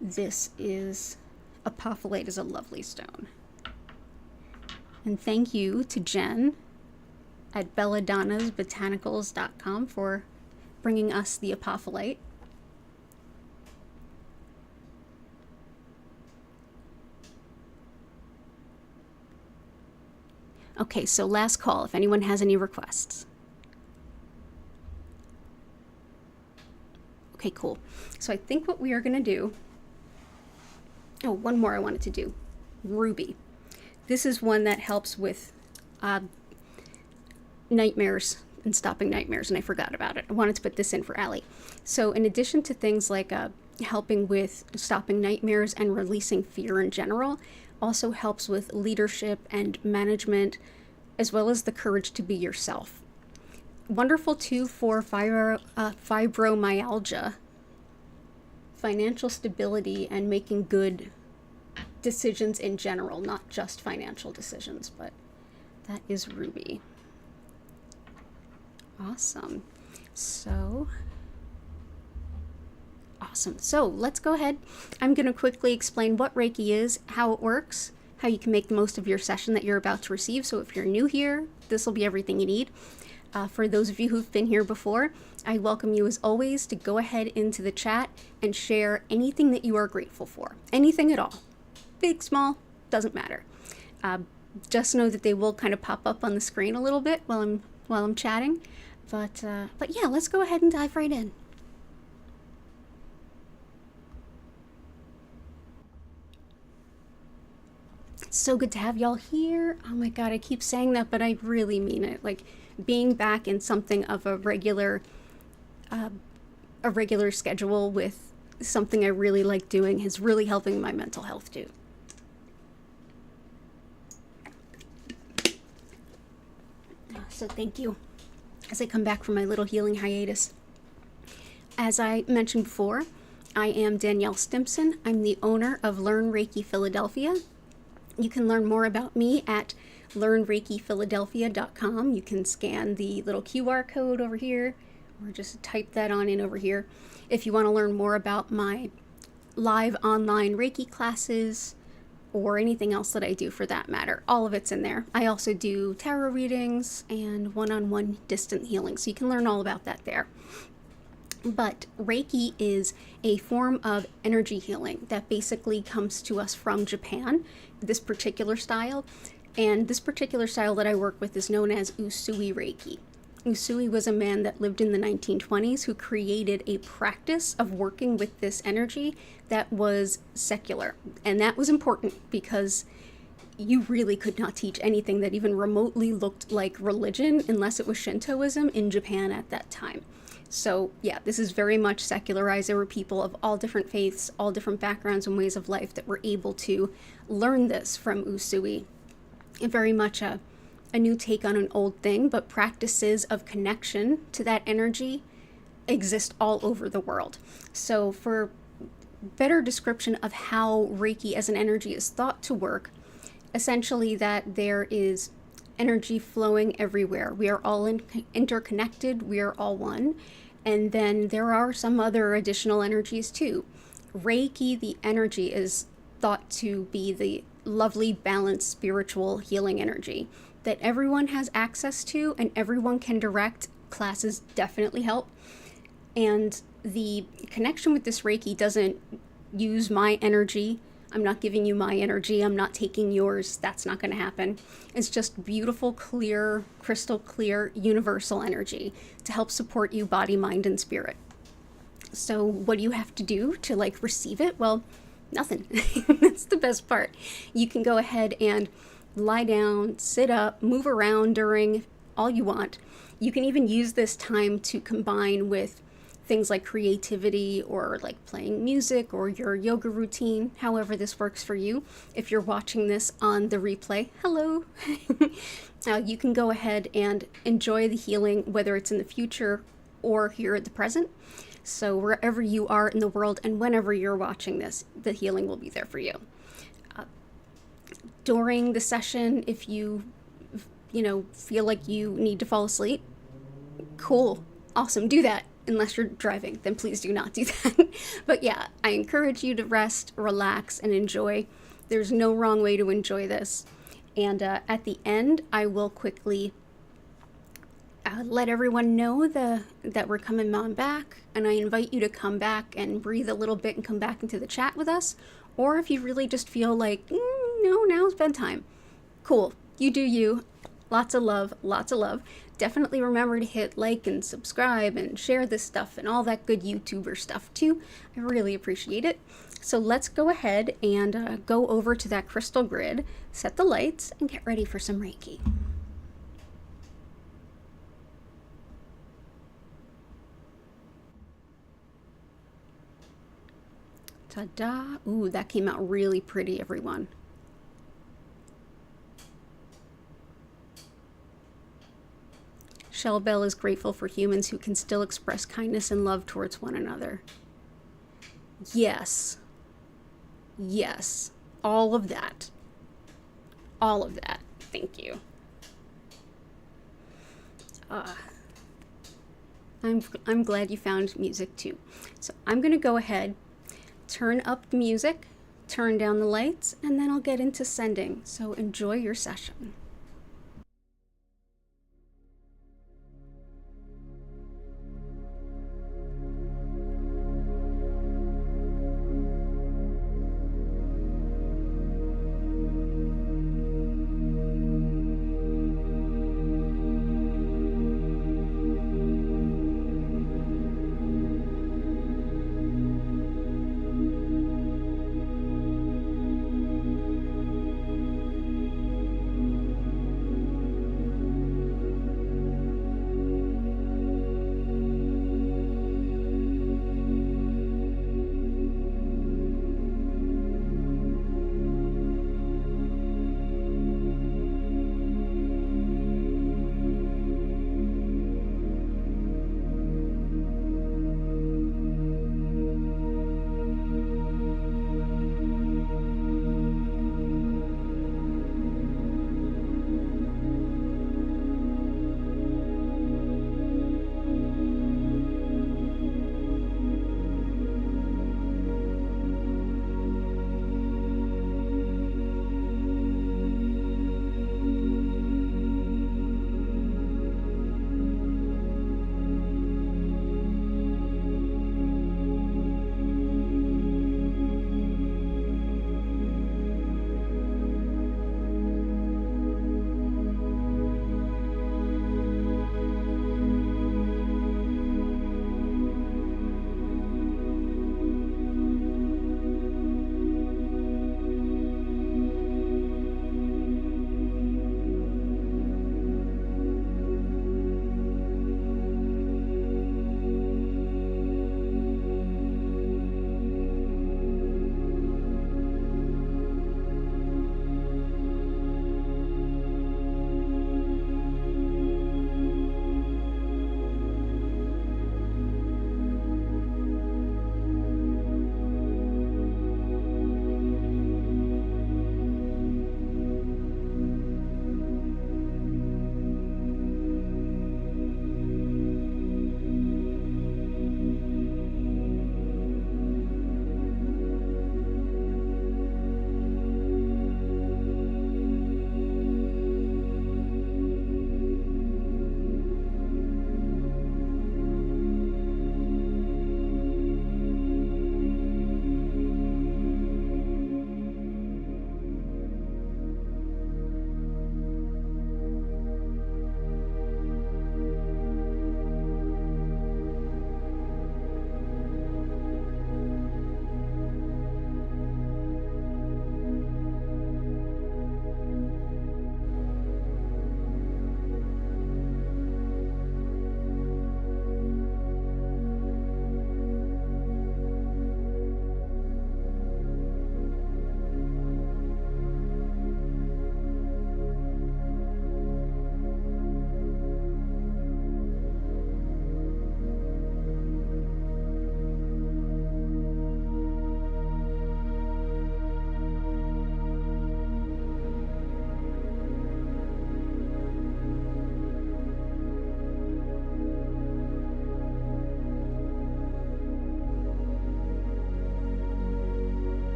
This is apophyllite is a lovely stone. And thank you to Jen at belladonnasbotanicals.com for bringing us the apophyllite. Okay, so last call if anyone has any requests. Okay, cool. So I think what we are going to do... Oh, one more I wanted to do. Ruby. This is one that helps with nightmares and stopping nightmares, and I forgot about it. I wanted to put this in for Allie. So in addition to things like helping with stopping nightmares and releasing fear in general, also helps with leadership and management, as well as the courage to be yourself. Wonderful too for fibromyalgia, financial stability, and making good decisions in general, not just financial decisions, but that is Ruby. Awesome. So let's go ahead. I'm going to quickly explain what Reiki is, how it works, how you can make the most of your session that you're about to receive. So if you're new here, this will be everything you need. For those of you who've been here before, I welcome you as always to go ahead into the chat and share anything that you are grateful for. Anything at all. Big, small, doesn't matter. Just know that they will kind of pop up on the screen a little bit while I'm chatting. But yeah, let's go ahead and dive right in. It's so good to have y'all here. Oh my God, I keep saying that, but I really mean it. Like being back in something of a regular schedule with something I really like doing is really helping my mental health too. So thank you as I come back from my little healing hiatus. As I mentioned before, I am Danielle Stimpson. I'm the owner of Learn Reiki Philadelphia. You can learn more about me at learnreikiphiladelphia.com. You can scan the little QR code over here, or just type that on in over here. If you want to learn more about my live online Reiki classes, or anything else that I do for that matter, all of it's in there. I also do tarot readings and one-on-one distant healing, so you can learn all about that there. But Reiki is a form of energy healing that basically comes to us from Japan, this particular style. And this particular style that I work with is known as Usui Reiki. Usui was a man that lived in the 1920s who created a practice of working with this energy that was secular. And that was important because you really could not teach anything that even remotely looked like religion unless it was Shintoism in Japan at that time. So yeah, this is very much secularized. There were people of all different faiths, all different backgrounds and ways of life that were able to learn this from Usui. And very much a new take on an old thing, but practices of connection to that energy exist all over the world. So for better description of how Reiki as an energy is thought to work, essentially that there is energy flowing everywhere. We are all interconnected. We are all one. And then there are some other additional energies too. Reiki, the energy, is thought to be the lovely, balanced, spiritual healing energy that everyone has access to and everyone can direct. Classes definitely help. And the connection with this Reiki doesn't use my energy. I'm not giving you my energy. I'm not taking yours. That's not going to happen. It's just beautiful, clear, crystal clear, universal energy to help support you body, mind, and spirit. So what do you have to do to receive it? Well, nothing. That's the best part. You can go ahead and lie down, sit up, move around during all you want. You can even use this time to combine with things like creativity or like playing music or your yoga routine, however this works for you. If you're watching this on the replay, hello. You can go ahead and enjoy the healing, whether it's in the future or here at the present. So wherever you are in the world and whenever you're watching this, the healing will be there for you. during the session, if you feel like you need to fall asleep, cool, awesome, do that. Unless you're driving, then please do not do that. But yeah, I encourage you to rest, relax, and enjoy. There's no wrong way to enjoy this. And at the end, I will quickly let everyone know that we're coming on back, and I invite you to come back and breathe a little bit and come back into the chat with us. Or if you really just feel like, no, now's bedtime, cool, you do you. Lots of love, lots of love. Definitely remember to hit like and subscribe and share this stuff and all that good YouTuber stuff too. I really appreciate it. So let's go ahead and go over to that crystal grid, set the lights, and get ready for some Reiki. Ta-da! Ooh, that came out really pretty, everyone. Shell Bell is grateful for humans who can still express kindness and love towards one another. Yes. Yes. All of that. All of that. Thank you. I'm glad you found music too. So I'm going to go ahead, turn up the music, turn down the lights, and then I'll get into sending. So enjoy your session.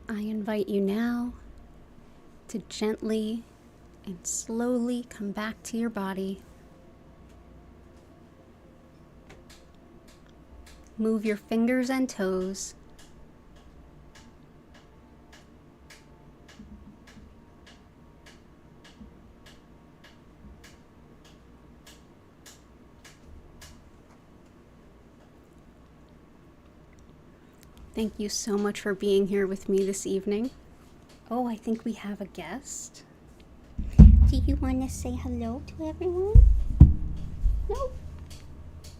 I invite you now to gently and slowly come back to your body. Move your fingers and toes. Thank you so much for being here with me this evening. Oh, I think we have a guest. Do you want to say hello to everyone? No.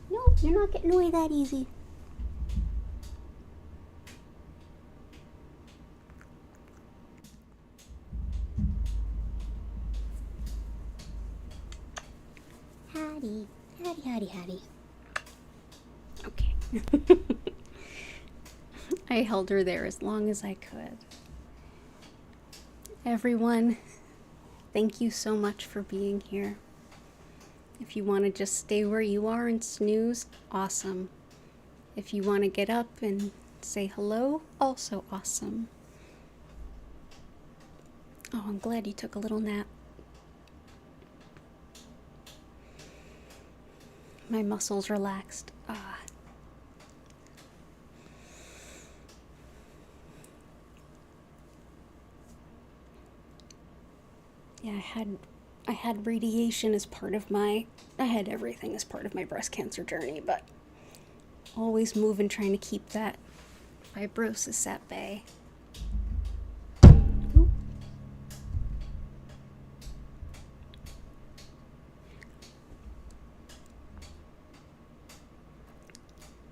No, you're not getting away that easy. Hattie. Hattie. Okay. I held her there as long as I could. Everyone, thank you so much for being here. If you want to just stay where you are and snooze, awesome. If you want to get up and say hello, also awesome. Oh, I'm glad you took a little nap. My muscles relaxed. Yeah, I had radiation as part of I had everything as part of my breast cancer journey, but always moving, trying to keep that fibrosis at bay. Ooh.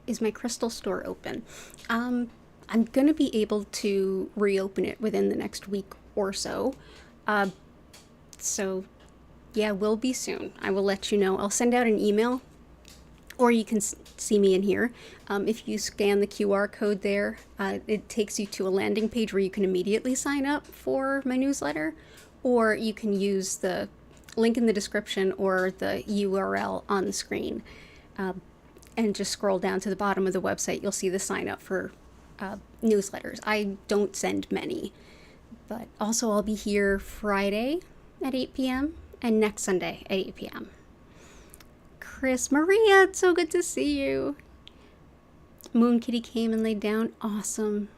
Is my crystal store open? I'm gonna be able to reopen it within the next week or so. So yeah, will be soon. I will let you know. I'll send out an email, or you can see me in here. If you scan the QR code there, it takes you to a landing page where you can immediately sign up for my newsletter, or you can use the link in the description or the URL on the screen, and just scroll down to the bottom of the website. You'll see the sign up for newsletters. I don't send many, but also I'll be here Friday at 8 p.m. and next Sunday at 8 p.m. Chris, Maria, it's so good to see you. Moon Kitty came and laid down. Awesome.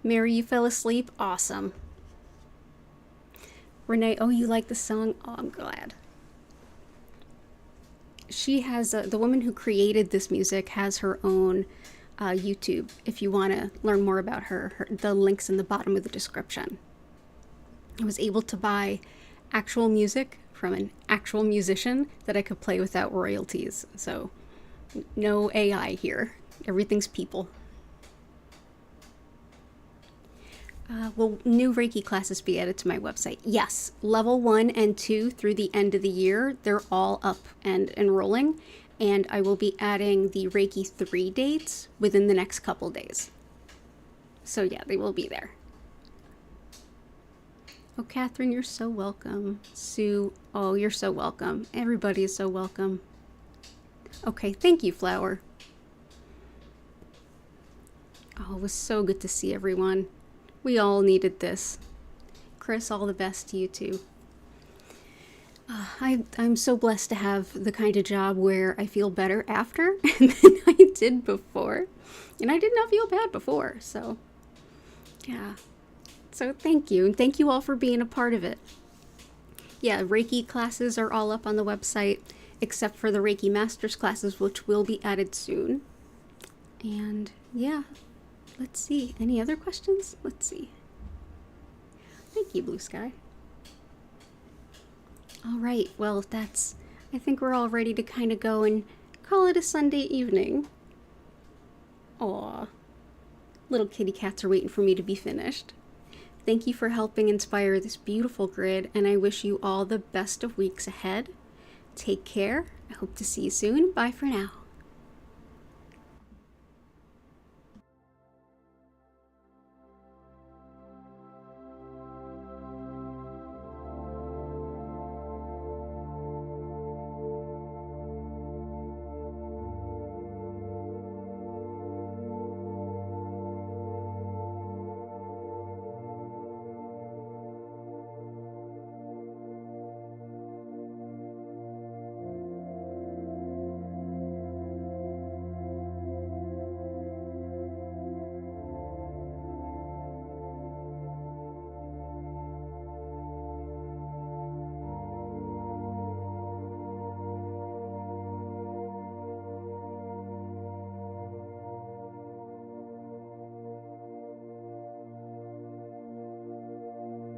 Mary, you fell asleep. Awesome. Renee, oh, you like the song? Oh, I'm glad. She has, the woman who created this music has her own YouTube. If you want to learn more about her, the link's in the bottom of the description. I was able to buy actual music from an actual musician that I could play without royalties. So no AI here. Everything's people. Will new Reiki classes be added to my website? Yes. Level 1 and 2 through the end of the year, they're all up and enrolling. And I will be adding the Reiki 3 dates within the next couple days. So yeah, they will be there. Oh, Catherine, you're so welcome. Sue, oh, you're so welcome. Everybody is so welcome. Okay, thank you, Flower. Oh, it was so good to see everyone. We all needed this. Chris, all the best to you too. I'm so blessed to have the kind of job where I feel better after than I did before. And I did not feel bad before, so yeah. So thank you, and thank you all for being a part of it. Yeah, Reiki classes are all up on the website, except for the Reiki Masters classes, which will be added soon. And yeah, let's see. Any other questions? Let's see. Thank you, Blue Sky. All right, well, I think we're all ready to kind of go and call it a Sunday evening. Aw, little kitty cats are waiting for me to be finished. Thank you for helping inspire this beautiful grid, and I wish you all the best of weeks ahead. Take care. I hope to see you soon. Bye for now.